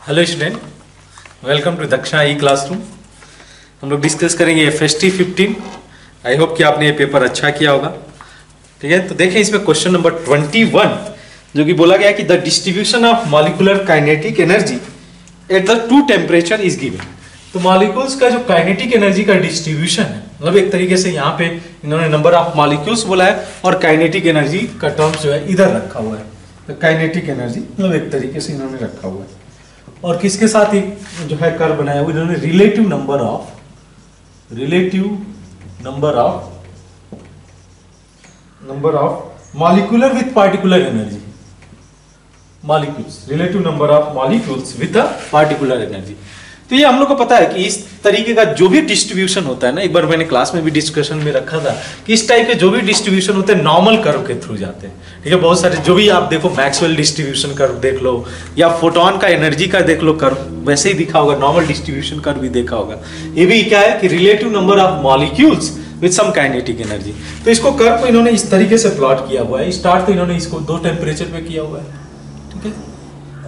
Hello student, welcome to Daksha e classroom. हम लोग discuss करेंगे FST 15। आई होप कि आपने ये पेपर अच्छा किया होगा। ठीक है, तो देखें इसमें क्वेश्चन नंबर 21 जो कि बोला गया कि the distribution of molecular kinetic energy at the two temperature is given. तो मॉलिक्यूल्स का जो काइनेटिक एनर्जी का डिस्ट्रीब्यूशन है, मतलब एक तरीके से यहाँ पे इन्होंने नंबर ऑफ मॉलिक्यूल्स बोला है और काइनेटिक एनर्जी का टर्म्स जो है इधर रखा हुआ है। तो काइनेटिक एनर्जी मतलब एक तरीके से इन्होंने रखा हुआ है और किसके साथ ही जो है कर्व बनाया हुआ इन्होंने relative number of molecular with particular energy, molecules, relative number of molecules with a particular energy. तो ये हम लोग को पता है कि इस तरीके का जो भी डिस्ट्रीब्यूशन होता है ना, एक बार मैंने क्लास में भी डिस्कशन में रखा था कि इस टाइप के जो भी डिस्ट्रीब्यूशन होते हैं नॉर्मल कर्व के थ्रू जाते हैं। ठीक है, बहुत सारे जो भी आप देखो, मैक्सवेल डिस्ट्रीब्यूशन कर्व देख लो या फोटोन का एनर्जी का देख लो कर्व, वैसे ही दिखा होगा। नॉर्मल डिस्ट्रीब्यूशन कर्व भी देखा होगा। ये भी क्या है कि relative number of molecules with some kinetic energy. तो इसको कर्व को इन्होंने इस तरीके से प्लॉट किया हुआ है। स्टार्ट तो इन्होंने इसको 2 टेम्परेचर पे किया हुआ है। ठीक है,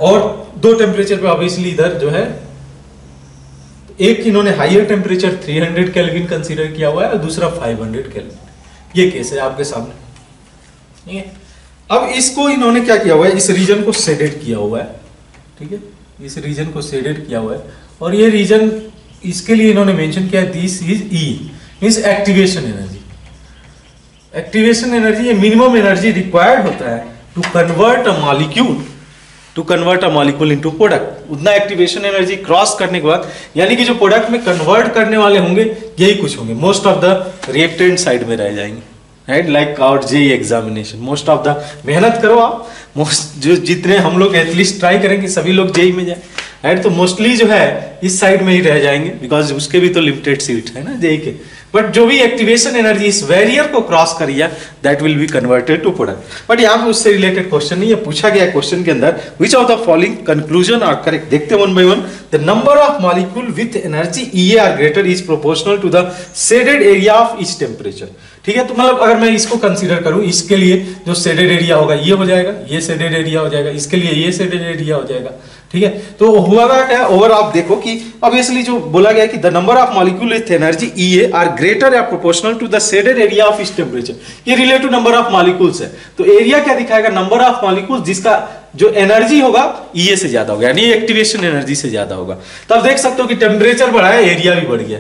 और 2 टेम्परेचर पे ऑब्वियसली इधर जो है एक इन्होंने हाईयर टेम्परेचर 300 केल्विन कंसीडर किया हुआ है और दूसरा 500 केल्विन। ये केस है आपके सामने। ठीक है, अब इसको इन्होंने क्या किया हुआ है, इस रीजन को शेडेड किया हुआ है। ठीक है, इस रीजन को शेडेड किया हुआ है और ये रीजन इसके लिए इन्होंने मेंशन किया है this is E, means activation energy. Activation energy ये मिनिमम एनर्जी रिक्वायर्ड होता है to convert a molecule into product. उतना एक्टिवेशन एनर्जी क्रॉस करने के बाद, यानी कि जो प्रोडक्ट में कन्वर्ट करने वाले होंगे यही कुछ होंगे। Most of the reactant side में रह जाएंगे, right, like our JEE examination. Most of the मेहनत करो आप, जो जितने हम लोग एटलीस्ट ट्राई करें कि सभी लोग जेईई में जाए, राइट। तो मोस्टली जो है इस साइड में ही रह जाएंगे बिकॉज उसके भी तो लिमिटेड सीट है ना जेईई के। बट जो भी एक्टिवेशन एनर्जी इस बैरियर को क्रॉस करिए that will be converted to product. But यहाँ पे उससे रिलेटेड क्वेश्चन नहीं है, पूछा गया क्वेश्चन के अंदर which of the following conclusion are correct. देखते हैं one by one. The number of molecule with energy EA are greater is proportional to the shaded area of each temperature. ठीक है, तो मतलब अगर मैं इसको कंसीडर करूं, इसके लिए जो शेडेड एरिया होगा ये हो जाएगा, ये शेडेड एरिया हो जाएगा, इसके लिए ये शेडेड एरिया हो जाएगा। ठीक है, तो हुआ क्या ओवर आप देखो कि ऑब्वियसली जो बोला गया कि the number of molecule with energy EA are greater या proportional to the shaded area of each temperature. ये रिलेटिव नंबर ऑफ मॉलिक्यूल्स है, तो एरिया क्या दिखाएगा, नंबर ऑफ मॉलिक्यूल्स जिसका जो एनर्जी होगा EA से ज्यादा होगा, यानी एक्टिवेशन एनर्जी से ज्यादा होगा। तब देख सकते हो कि टेम्परेचर बढ़ा है, एरिया भी बढ़ गया।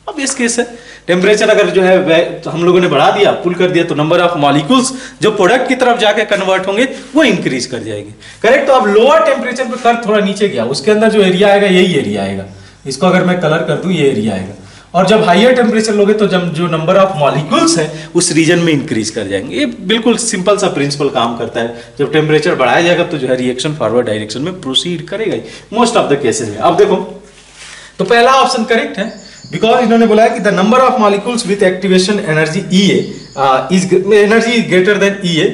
अब इस केस है टेम्परेचर अगर जो है तो हम लोगों ने बढ़ा दिया, पुल कर दिया, तो नंबर ऑफ मॉलिक्यूल्स जो प्रोडक्ट की तरफ जाके कन्वर्ट होंगे वो इंक्रीज कर जाएंगे, करेक्ट। तो अब लोअर टेम्परेचर पे कर्व थोड़ा नीचे गया, उसके अंदर जो एरिया आएगा यही एरिया आएगा। इसको अगर मैं कलर कर दूं ये एरिया आएगा। और जब हाईयर टेम्परेचर लोगे तो जब जो नंबर ऑफ मॉलिक्यूल्स है उस रीजन में इंक्रीज कर जाएंगे। ये बिल्कुल सिंपल सा प्रिंसिपल काम करता है। जब टेम्परेचर बढ़ाया जाएगा तो जो है रिएक्शन फॉरवर्ड डायरेक्शन में प्रोसीड करेगा मोस्ट ऑफ द केसेस में। अब देखो, तो पहला ऑप्शन करेक्ट है बिकॉज इन्होंने बोला है कि the number of molecules with activation energy EA is energy greater than EA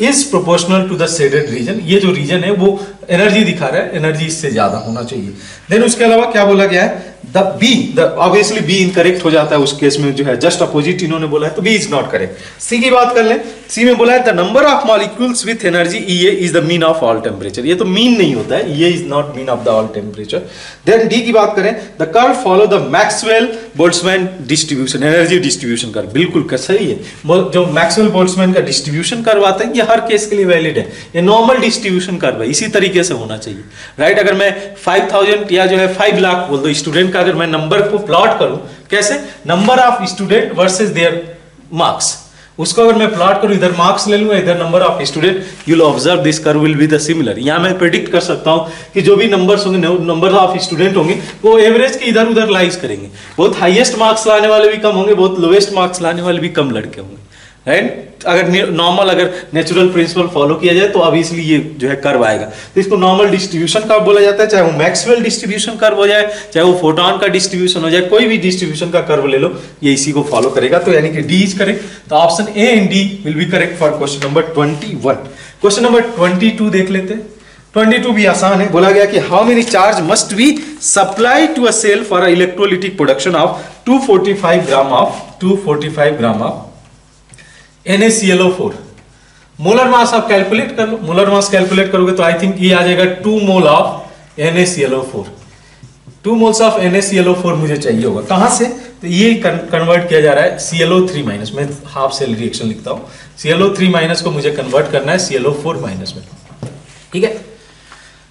is proportional to the shaded region. ये जो रीजन है वो एनर्जी दिखा रहा है, एनर्जी इससे ज्यादा होना चाहिए। देन उसके अलावा क्या बोला गया है, ऑब्वियसली बी इनकरेक्ट हो जाता है उस केस में, जो है जस्ट अपोजिट इन्होंने बोला है, तो B is not correct. C की बात कर ले, सी में बोला है the number of molecules with energy EA is the mean of all temperature. ये तो मीन नहीं होता है, EA is not mean of the all temperature. Then D की बात करें, the curve follow the Maxwell Boltzmann distribution, energy distribution curve. बिल्कुल सही है, जो मैक्सवेल बोल्ट्जमैन का डिस्ट्रीब्यूशन कर्व आता है ये हर केस के लिए वैलिड है। ये नॉर्मल डिस्ट्रीब्यूशन कर्व है, इसी तरीके से होना चाहिए, राइट। अगर मैं 5000 या जो है 5 लाख बोल दो स्टूडेंट का, अगर मैं नंबर को प्लॉट करूं कैसे, number of student versus there marks, उसको अगर मैं प्लॉट करूं, इधर मार्क्स ले लूंगा, इधर number of student, you will observe this curve will be the similar. यहां मैं प्रेडिक्ट कर सकता हूं कि जो भी नंबर्स होंगे, नंबर ऑफ स्टूडेंट होंगे, वो एवरेज के इधर उधर लाइज करेंगे। बहुत हाईएस्ट मार्क्स लाने वाले भी कम होंगे, बहुत लोएस्ट मार्क्स लाने वाले भी कम लड़के होंगे, राइट। अगर नॉर्मल अगर नेचुरल प्रिंसिपल फॉलो किया जाए तो अब इसलिए ये जो है कर्व आएगा। तो इसको नॉर्मल डिस्ट्रीब्यूशन कर्व बोला जाता है, चाहे वो मैक्सवेल डिस्ट्रीब्यूशन कर्व हो जाए, चाहे वो फोटोन का डिस्ट्रीब्यूशन हो जाए, कोई भी डिस्ट्रीब्यूशन का कर्व ले लो, ये इसी को फॉलो करेगा। तो यानी कि डी इज करेक्ट। तो option A and D will be correct for question number 21। Question number 22 देख लेते हैं। 22 भी आसान है। बोला गया कि how many charge must be supply to a cell for electrolytic production of 245 gram of NaClO4। Molar mass आप कैलकुलेट कर लो, मोलर मास कैलकुलेट करोगे तो आई थिंक ये आ जाएगा 2 mole of NaClO4, 2 moles of NaClO4 मुझे चाहिए होगा। कहां से? तो ये कन्वर्ट किया जा रहा है ClO3 माइनस, मैं हाफ सेल रिएक्शन लिखता हूं, ClO3 माइनस को मुझे कन्वर्ट करना है ClO4 माइनस में। ठीक है,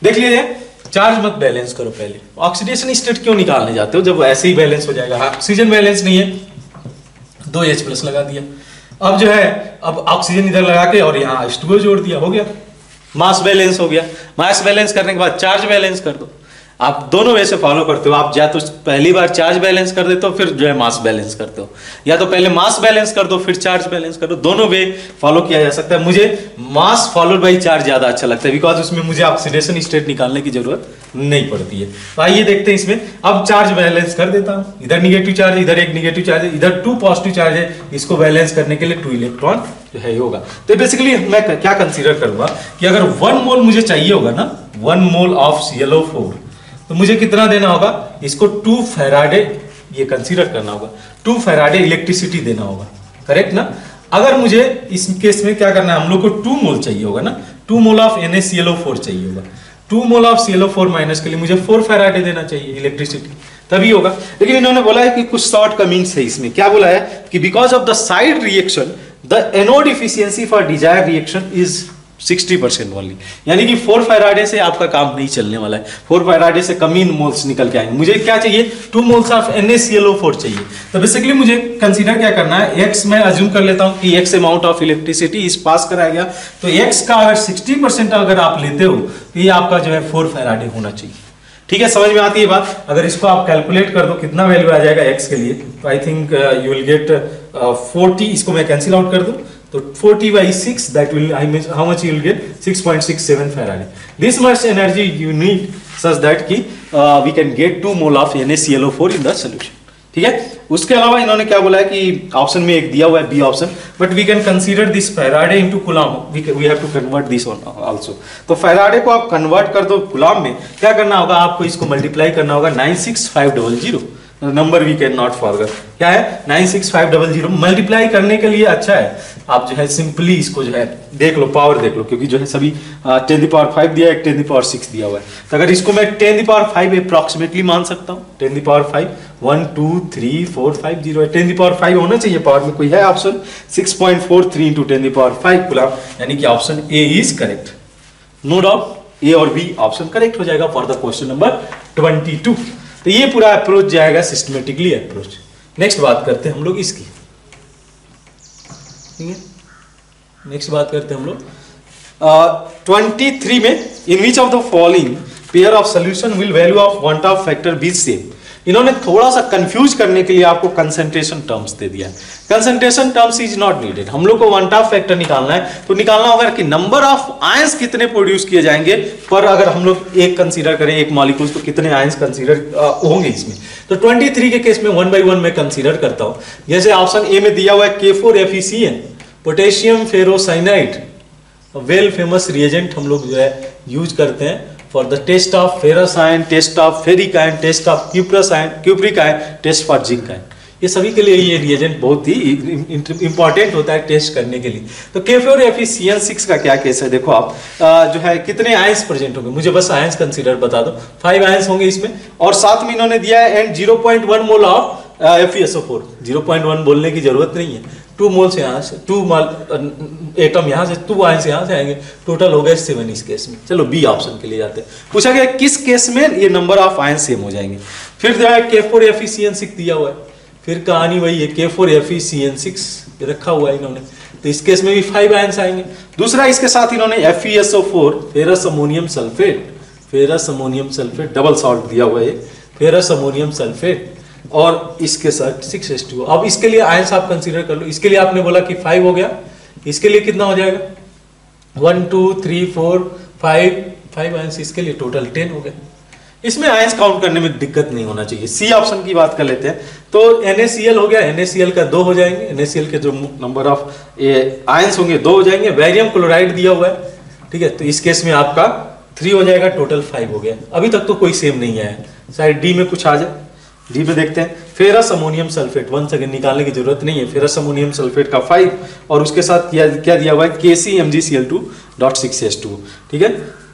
देख लीजिए, चार्ज मत बैलेंस करो पहले। ऑक्सीडेशन स्टेट क्यों निकालने जाते हो जब ऐसे ही बैलेंस हो जाएगा? ऑक्सीजन बैलेंस नहीं है, 2H+ लगा दिया। अब जो है, अब ऑक्सीजन इधर लगा के और यहाँ H2O जोड़ दिया, हो गया मास बैलेंस हो गया। मास बैलेंस करने के बाद चार्ज बैलेंस कर दो। आप दोनों वे से फॉलो करते हो, आप या तो पहली बार चार्ज बैलेंस कर देते हो फिर जो है मास बैलेंस करते हो, या तो पहले मास बैलेंस कर दो फिर चार्ज बैलेंस कर दो। दोनों वे फॉलो किया जा सकता है। मुझे मास फॉलोड बाई चार्ज ज्यादा अच्छा लगता है, बिकॉज उसमें मुझे ऑक्सीडेशन स्टेट निकालने की जरूरत नहीं पड़ती है। तो आइए देखते हैं इसमें। अब चार्ज बैलेंस कर देता हूं, इधर निगेटिव चार्ज, इधर एक निगेटिव चार्ज है, इधर 2 पॉजिटिव चार्ज है, इसको बैलेंस करने के लिए 2 इलेक्ट्रॉन जो है होगा। तो बेसिकली मैं क्या कंसीडर करूंगा कि अगर 1 मोल मुझे चाहिए होगा ना, 1 मोल ऑफ ClO4, तो मुझे कितना देना होगा? इसको 2 फैराडे ये कंसीडर करना होगा, 2 फैराडे इलेक्ट्रिसिटी देना होगा, करेक्ट ना? अगर मुझे इस केस में क्या करना है, हम लोग को 2 मोल चाहिए होगा ना, 2 मोल ऑफ NaClO4 चाहिए होगा। 2 मोल ऑफ ClO4 माइनस के लिए मुझे 4 फैराडे देना चाहिए इलेक्ट्रिसिटी, तभी होगा। लेकिन इन्होंने बोला है कि कुछ शॉर्ट कमिंग्स है इसमें। क्या बोला है कि because of the side reaction the anode efficiency for desired reaction is 60% only, यानी कि 4 फैराडे से आपका काम नहीं चलने वाला है। 4 फैराडे से कम ही मोल्स निकल के आएंगे। मुझे क्या चाहिए? 2 मोल्स ऑफ NaClO4 चाहिए। तो बेसिकली मुझे कंसीडर क्या करना है, x मैं अज्यूम कर लेता हूं कि x अमाउंट ऑफ इलेक्ट्रिसिटी इस पास कराया गया, तो x का अगर 60% अगर आप लेते हो तो ये आपका जो है 4 फैराडे होना चाहिए। ठीक है, समझ में आती है बात? अगर इसको आप कैलकुलेट कर दो कितना वैल्यू आ जाएगा x के लिए, तो I think you will gate 40, इसको मैं कैंसिल आउट कर दूं तो 40/6, that will, I mean, how much you will get? 6.67 farad. This much energy you need such that कि we can get 2 mole of NaClO4 in the solution. ठीक है, उसके अलावा इन्होंने क्या बोला है कि ऑप्शन में एक दिया हुआ है B option, but we can consider this Faraday into coulomb, we have to convert this one also. तो फैराडे को आप कन्वर्ट कर दो कूलम में, क्या करना होगा? आपको इसको मल्टीप्लाई करना होगा 96500, number we can not forget. क्या है? 96500। मल्टीप्लाई करने के लिए अच्छा है आप जो है सिंपली इसको जो है देख लो, पावर देख लो, क्योंकि जो है सभी 10⁵ दिया है, 10⁶ दिया हुआ है। तो अगर इसको मैं 10⁵ अप्रोक्सीमेटली मान सकता हूँ, 10⁵ 1 2 3 4 5 0 है, 10⁵ होना चाहिए पावर में, कोई है ऑप्शन? 6.43 इंटू 10⁵ कूलम, यानी कि option A is correct. No doubt A और बी ऑप्शन करेक्ट हो जाएगा फॉर द क्वेश्चन नंबर 22। तो ये पूरा अप्रोच जाएगा सिस्टमेटिकली अप्रोच। नेक्स्ट बात करते हैं हम लोग इसकी, ठीक है, नेक्स्ट बात करते हैं हम लोग 23 में, in which of the following pair of solution will value of one of factor be same. इन्होंने थोड़ा सा कंफ्यूज करने के लिए आपको कंसंट्रेशन टर्म्स दे दिया है। Concentration terms is not needed, हम लोग को वन ऑफ फैक्टर निकालना है, तो निकालना होगा कि नंबर ऑफ आयंस कितने प्रोड्यूस किए जाएंगे पर अगर हम लोग एक कंसीडर करें, एक मॉलिक्यूल्स, तो कितने आयंस कंसीडर होंगे इसमें। तो 23 के केस में 1 by 1 में कंसीडर करता हूं। जैसे ऑप्शन ए में दिया हुआ है K4FeCN, potassium ferrocyanide, well famous reagent हम लोग जो है यूज करते हैं for the test of ferrous ion, test of ferric ion, test of cupric ion, test for zinc ion. ये सभी के लिए ये रिएजेंट बहुत ही इंपॉर्टेंट होता है टेस्ट करने के लिए। तो K4FeCN6 का क्या केस है, देखो आप जो है कितने आयंस प्रेजेंट होंगे, मुझे बस आयंस कंसीडर बता दो। 5 आयंस होंगे इसमें, और साथ में इन्होंने दिया है एंड 0.1 मोल ऑफ FeSO4। 0.1 बोलने की जरूरत नहीं है, 2 मोल्स यहाँ से, 2 एटम यहाँ से, 2 आयंस यहाँ से आएंगे, टोटल हो गए 7 इस केस में। चलो बी ऑप्शन के लिए जाते हैं। पूछा गया किस केस में ये नंबर ऑफ आयंस सेम हो जाएंगे। फिर जो है K4FeCN6 दिया हुआ है, फिर कहानी वही है, K4FeCN6 रखा हुआ है इन्होंने, तो इस केस में भी 5 आयंस आएंगे। दूसरा इसके साथ इन्होंने FeSO4, ferrous ammonium sulphate, double salt दिया हुआ है, फेरस अमोनियम सल्फेट, और इसके साथ 6H2O। अब इसके लिए आयंस आप कंसीडर कर लो। इसके लिए आपने बोला कि 5 हो गया, इसके लिए कितना हो जाएगा? 1 2 3 4 5 आयंस, इसके लिए टोटल 10 हो गए। इसमें आयंस काउंट करने में दिक्कत नहीं होना चाहिए। सी ऑप्शन की बात कर लेते हैं, तो NaCl हो गया, NaCl का 2 हो जाएंगे, NaCl के जो नंबर ऑफ आयंस होंगे 2 हो जाएंगे। बैरियम क्लोराइड दिया हुआ है, ठीक है, तो इस केस में आपका 3 हो जाएगा, टोटल 5 हो गया। अभी तक तो कोई सेम नहीं आया, शायद डी में कुछ आ जाए। डी में देखते हैं, फेरस अमोनियम सल्फेट, 1 सेकंड निकालने की जरूरत नहीं है, फेरस अमोनियम सल्फेट का 5, और उसके साथ क्या दिया हुआ है KCMgCl2.6H2, ठीक है।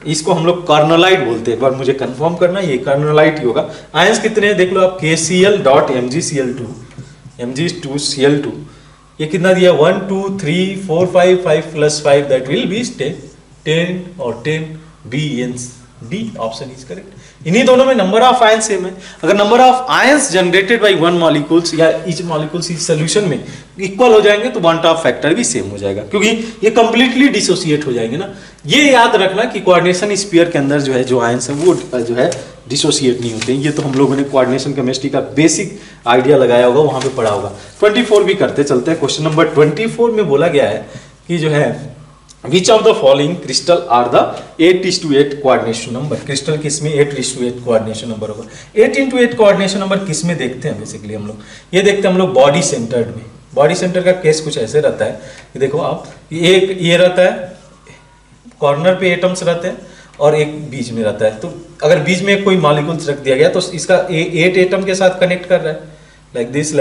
इसको हम लोग कार्नोलाइट बोलते हैं, एक बार मुझे कंफर्म करना, ये कार्नोलाइट ही होगा। आयंस कितने हैं देख लो आप, KCl.MgCl2, Mg2Cl2, ये कितना दिया 1 2 3 4 5 5 + 5 दैट विल बी 10 और 10 B ऑप्शन इज करेक्ट। इन्हीं दोनों में नंबर ऑफ आयंस सेम है। अगर number of ions generated by one molecules या ईच मॉलिक्यूल्स इस सॉल्यूशन में इक्वल हो जाएंगे तो बॉन्ड ऑफ फैक्टर भी सेम हो जाएगा, क्योंकि ये कंप्लीटली डिसोसिएट हो जाएंगे ना। ये याद रखना कि कोऑर्डिनेशन स्फीयर के अंदर जो है जो आयंस है वो जो है डिसोसिएट नहीं होते हैं। ये तो हम लोगों ने कोऑर्डिनेशन केमिस्ट्री का बेसिक आइडिया लगाया होगा, वहां पे पढ़ा होगा। 24 भी करते चलते हैं। क्वेश्चन नंबर 24 में बोला गया है कि जो है Which of the following crystal are the 8:8 coordination number? Crystal किस में 8:8 कोऑर्डिनेशन नंबर होगा? 8:8 कोऑर्डिनेशन नंबर किस में देखते हैं बेसिकली हम लोग? ये देखते हैं हम लोग बॉडी सेंटर्ड में। बॉडी सेंटर का केस कुछ ऐसे रहता है कि देखो आप, एक ये रहता है, कॉर्नर पे एटम्स रहते हैं और एक बीच में रहता है। तो अगर बीच में कोई मॉलिक्यूल्स रख दिया गया तो इसका 8 एटम के साथ कनेक्ट कर रहा है, लाइक दिस,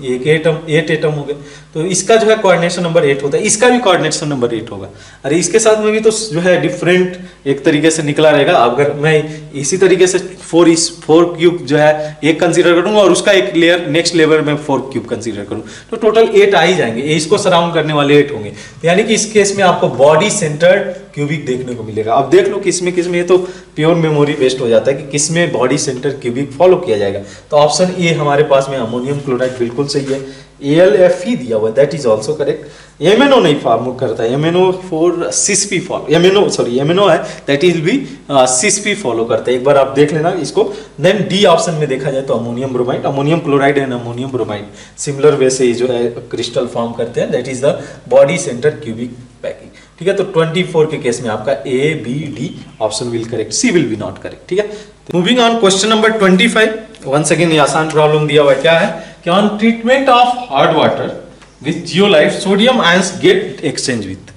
ये 8 एटम हो गए, तो इसका जो है कोऑर्डिनेशन नंबर 8 होता है, इसका भी कोऑर्डिनेशन नंबर 8 होगा। अरे इसके साथ में भी तो जो है डिफरेंट एक तरीके से निकला रहेगा। अगर मैं इसी तरीके से 4 क्यूब जो है एक कंसीडर करूंगा और उसका एक लेयर नेक्स्ट लेवल में 4 क्यूब कंसीडर करूं तो टोटल 8 आ ही जाएंगे। इसको सराउंड करने वाले 8 होंगे, यानी कि इस केस में आपको बॉडी सेंटर्ड क्यूबिक देखने को मिलेगा। अब देख लो किसमें ये तो प्योर मेमोरी बेस्ड हो जाता है कि किसमें बॉडी सेंटर क्यूबिक फॉलो किया जाएगा। तो ऑप्शन ए हमारे पास में अमोनियम क्लोराइड बिल्कुल सही है। AlFe दिया हुआ, that is also correct. MnO नहीं फॉर्म करता है, MnO फॉर सिसपी फॉलो, MnO है दैट इज भी सिसपी फॉलो करता है। एक बार आप देख लेना इसको। देन डी ऑप्शन में देखा जाए तो ammonium bromide, ammonium chloride and ammonium bromide similar way से जो है क्रिस्टल फॉर्म करते हैं, that is the body centre cubic packing. ठीक है, तो 24 के केस में आपका A-B-D option will correct, C will be not correct. ठीक है, moving on question number 25। Once again ये आसान प्रॉब्लम दिया हुआ क्या है कि on treatment of hard water with zeolite sodium ions get exchange with.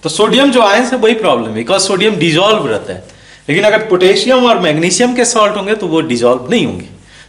तो सोडियम जो आयंस है वही प्रॉब्लम है, बिकॉज सोडियम डिजॉल्व रहता है, लेकिन अगर पोटेशियम और मैग्नीशियम के सॉल्ट होंगे तो वो डिजॉल्व नहीं होंगे।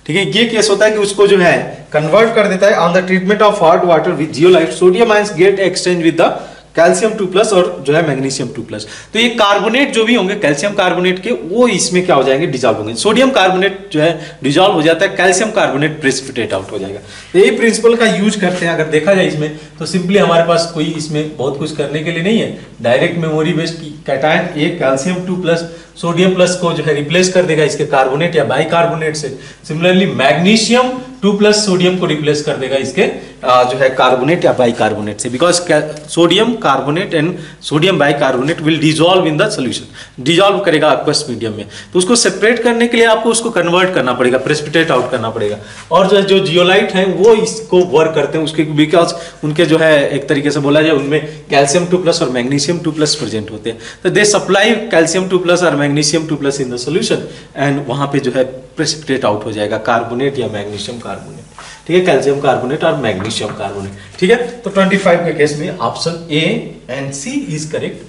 ठीक है, ये केस होता है कि उसको जो है कन्वर्ट कर देता है। On the treatment of hard water with zeolite sodium ions get exchange with the calcium 2+ और जो है मैग्नीशियम 2+। तो ये कार्बोनेट जो भी होंगे कैल्शियम कार्बोनेट के, वो इसमें क्या हो जाएंगे, डिजॉल्व होंगे। सोडियम कार्बोनेट जो है डिजॉल्व हो जाता है, कैल्शियम कार्बोनेट प्रेसिपिटेट आउट हो जाएगा। तो ये प्रिंसिपल का यूज करते हैं। अगर देखा जाए इसमें तो सिंपली हमारे पास कोई इसमें बहुत कुछ करने के लिए नहीं है, डायरेक्ट मेमोरी बेस्ड कैटायन ए कैल्शियम 2+ सोडियम प्लस को जो है रिप्लेस कर देगा इसके कार्बोनेट या बाइकार्बोनेट से। सिमिलरली मैग्नीशियम 2+ सोडियम को रिप्लेस कर देगा इसके जो है कार्बोनेट या बाइकार्बोनेट से, because sodium carbonate and sodium bicarbonate will dissolve in the solution, dissolve करेगा एक्वस मीडियम में। तो उसको सेपरेट करने के लिए आपको उसको कन्वर्ट करना पड़ेगा, प्रेसिपिटेट आउट करना पड़ेगा। और जो जियोलाइट हैं वो इसको वर्क करते हैं उसके, बिकॉज उनके जो है एक तरीके से बोला जाए उनमें कैल्शियम 2+ और मैग्नीशियम 2+ प्रेजेंट होते हैं। तो दे सप्लाई कैल्शियम 2+ और magnesium 2+ in the solution and वहां पे जो है प्रेसिपिटेट आउट हो जाएगा कार्बोनेट या मैग्नीशियम कार्बोनेट। ठीक है, कैल्शियम कार्बोनेट और मैग्नीशियम कार्बोनेट। ठीक है, तो 25 के केस में option A and C is correct.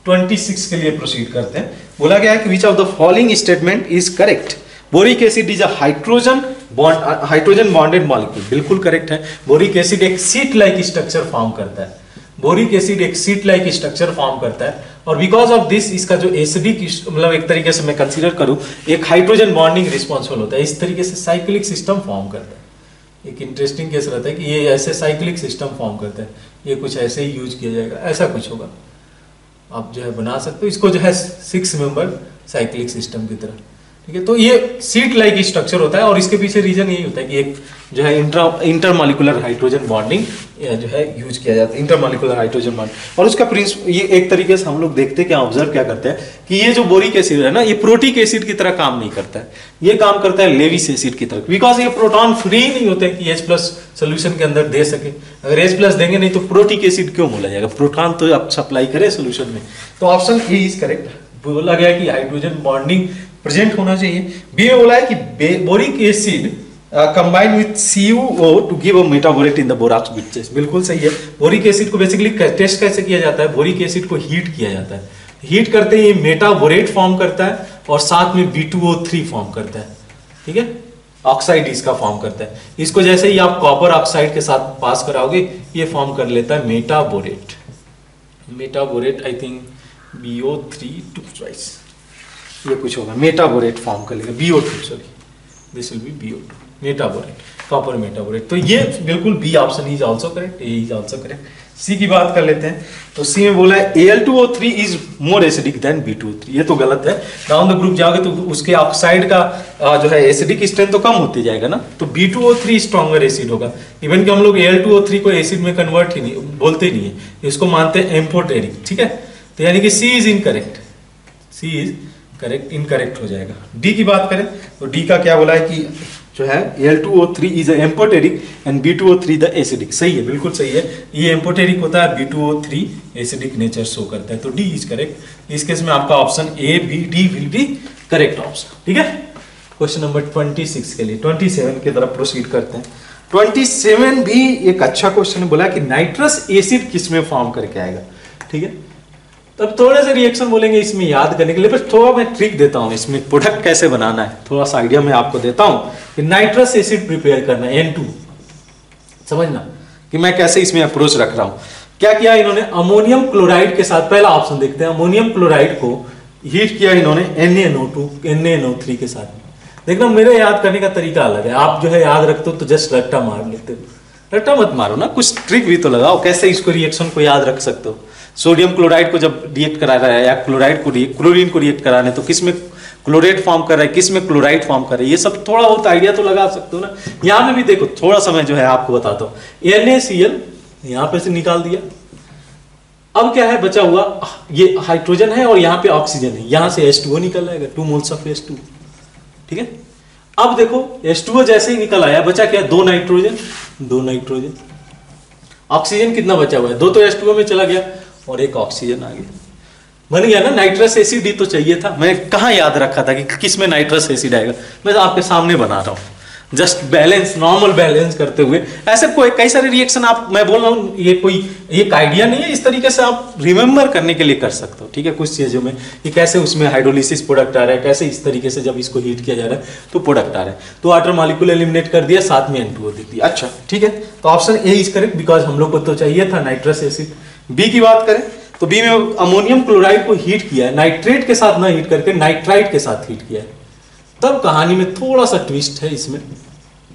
26 के लिए प्रोसीड करते हैं। बोला गया है कि विच of the following statement is correct. Boric acid is a hydrogen bonded molecule, बिल्कुल करेक्ट है। बोरिक एसिड एक सीट लाइक स्ट्रक्चर फॉर्म करता है, बोरिक एसिड एक सीट लाइक स्ट्रक्चर फॉर्म करता है और बिकॉज ऑफ दिस इसका जो एसिडिक मतलब एक तरीके से मैं कंसीडर करूं एक हाइड्रोजन बॉन्डिंग रिस्पॉन्सिबल होता है। इस तरीके से साइक्लिक सिस्टम फॉर्म करता है। एक इंटरेस्टिंग केस रहता है कि ये ऐसे साइक्लिक सिस्टम फॉर्म करता है, ये कुछ ऐसे ही यूज किया जाएगा, ऐसा कुछ होगा। आप जो है बना सकते हो इसको जो है 6 मेंबर साइक्लिक सिस्टम की तरह। ठीक है, तो ये सीट लाइक स्ट्रक्चर होता है और इसके पीछे रीजन यही होता है कि एक जो है इंटरमॉलिक्यूलर हाइड्रोजन बॉन्डिंग जो है यूज किया जाता है, इंटरमॉलिक्यूलर हाइड्रोजन बॉन्ड। और उसका प्रिंसिपल ये एक तरीके से हम लोग देखते क्या ऑब्जर्व क्या करते हैं कि ये जो बोरिक एसिड है ना, ये प्रोटिक एसिड की तरह काम नहीं करता है, ये काम करता है लेविस एसिड की तरह, बिकॉज ये प्रोटॉन फ्री नहीं होते कि H+ सोल्यूशन के अंदर दे सके। अगर H+ देंगे नहीं तो प्रोटिक एसिड क्यों बोला जाएगा, प्रोटॉन तो आप सप्लाई करे सोल्यूशन में। तो ऑप्शन ए इज करेक्ट। बोला गया कि हाइड्रोजन बॉन्डिंग प्रेजेंट होना चाहिए। बी में बोला है कि boric acid combine with CuO to give a metaborate in the borax bridges, बिल्कुल सही है। बोरिक एसिड को बेसिकली टेस्ट कैसे किया जाता है, बोरिक एसिड को हीट किया जाता है, हीट करते ही ये मेटाबोरेट फॉर्म करता है और साथ में B2O3 फॉर्म करता है। ठीक है, ऑक्साइड इसका फॉर्म करता है। इसको जैसे ही आप कॉपर ऑक्साइड के साथ पास कराओगे ये फॉर्म कर लेता है metaborate. Metaborate I think BO3 2 twice. ये कुछ होगा, मेटाबोरेट फॉर्म कर लेगा, BO2, sorry this will be BO2, metaborate, copper metaborate. तो ये बिल्कुल B option is also correct, A is also correct. C की बात कर लेते हैं, तो सी में बोला है Al2O3 is more acidic then B2O3, ये तो गलत है। डाउन द ग्रुप जाओगे तो उसके ऑक्साइड का जो है एसिडिक स्ट्रेंथ तो कम होते जाएगा ना, तो B2O3 स्ट्रॉन्गर एसिड होगा। इवन कि हम लोग Al2O3 को एसिड में कन्वर्ट ही नहीं बोलते ही नहीं है, इसको मानते हैं एम्फोटेरिक, ठीक है। तो यानी कि C is incorrect, C is correct, incorrect हो जाएगा। डी की बात करें तो डी का क्या बोला है कि जो है Al2O3 is amphoteric and B2O3 the acidic, सही है, बिल्कुल सही है। ये एम्फोटेरिक होता है, B2O3 एसिडिक नेचर शो करता है, तो डी इज करेक्ट। इस केस में आपका option A B D will be correct option, ठीक है। क्वेश्चन नंबर 26 के लिए 27 की तरफ प्रोसीड करते हैं। 27 भी एक अच्छा क्वेश्चन बोला कि नाइट्रस एसिड किस में फॉर्म करके आएगा, ठीक है। तब थोड़े से रिएक्शन बोलेंगे इसमें याद करने के लिए, बस थोड़ा मैं ट्रिक देता हूं, इसमें प्रोडक्ट कैसे बनाना है थोड़ा सा आइडिया मैं आपको देता हूं कि नाइट्रस एसिड प्रिपेयर करना है N2, समझना कि मैं कैसे इसमें अप्रोच रख रहा हूं। क्या किया इन्होंने, अमोनियम क्लोराइड के साथ, पहला ऑप्शन देखते हैं, अमोनियम क्लोराइड को हीट किया इन्होंने NaNO2 NaNO3 के साथ। देखना मेरे याद करने का तरीका अलग है, आप जो है याद रखते हो तो जस्ट रट्टा मार लेते हो, रट्टा मत मारो ना, कुछ ट्रिक भी तो लगाओ कैसे इसको रिएक्शन को याद रख सकते हो। सोडियम क्लोराइड को जब रिएक्ट करा रहा है या क्लोराइड को क्लोरीन को रिएक्ट करा रहे हैं तो किस में क्लोरेट फॉर्म कर रहा है, किस में क्लोराइड फॉर्म कर रहा है, ये सब थोड़ा बहुत आइडिया तो लगा सकते हो ना। यहाँ में भी देखो थोड़ा सा मैं जो है आपको बताता हूँ, NaCl यहाँ पे से निकाल दिया, अब क्या है बचा हुआ, ये हाइड्रोजन है और यहाँ पे ऑक्सीजन है, यहाँ से H2O निकल आएगा, 2 मोल्स ऑफ H2, ठीक है। अब देखो H2O जैसे ही निकल आया, बचा क्या, 2 नाइट्रोजन, ऑक्सीजन कितना बचा हुआ है, 2 तो H2O में चला गया और 1 ऑक्सीजन आ गया, बन गया ना नाइट्रस एसिड। ही तो चाहिए था, मैं कहाँ याद रखा था कि किस में नाइट्रस एसिड आएगा, मैं तो आपके सामने बना रहा हूँ, जस्ट बैलेंस, नॉर्मल बैलेंस करते हुए। ऐसे कोई कई सारे रिएक्शन आप, मैं बोल रहा हूँ ये कोई एक आइडिया नहीं है, इस तरीके से आप रिमेंबर करने के लिए कर सकते हो, ठीक है। कुछ चीजों में कि कैसे उसमें हाइड्रोलिसिस प्रोडक्ट आ रहा है, कैसे इस तरीके से जब इसको हीट किया जा रहा है तो प्रोडक्ट आ रहा है, तो वाटर मॉलिक्यूल एलिमिनेट कर दिया, साथ में N2O दे दिया, अच्छा ठीक है। तो option A is correct, because हम लोग को तो चाहिए था नाइट्रस एसिड। बी की बात करें तो बी में अमोनियम क्लोराइड को हीट किया है, नाइट्रेट के साथ ना हीट करके नाइट्राइट के साथ हीट किया है। तब कहानी में थोड़ा सा ट्विस्ट है, इसमें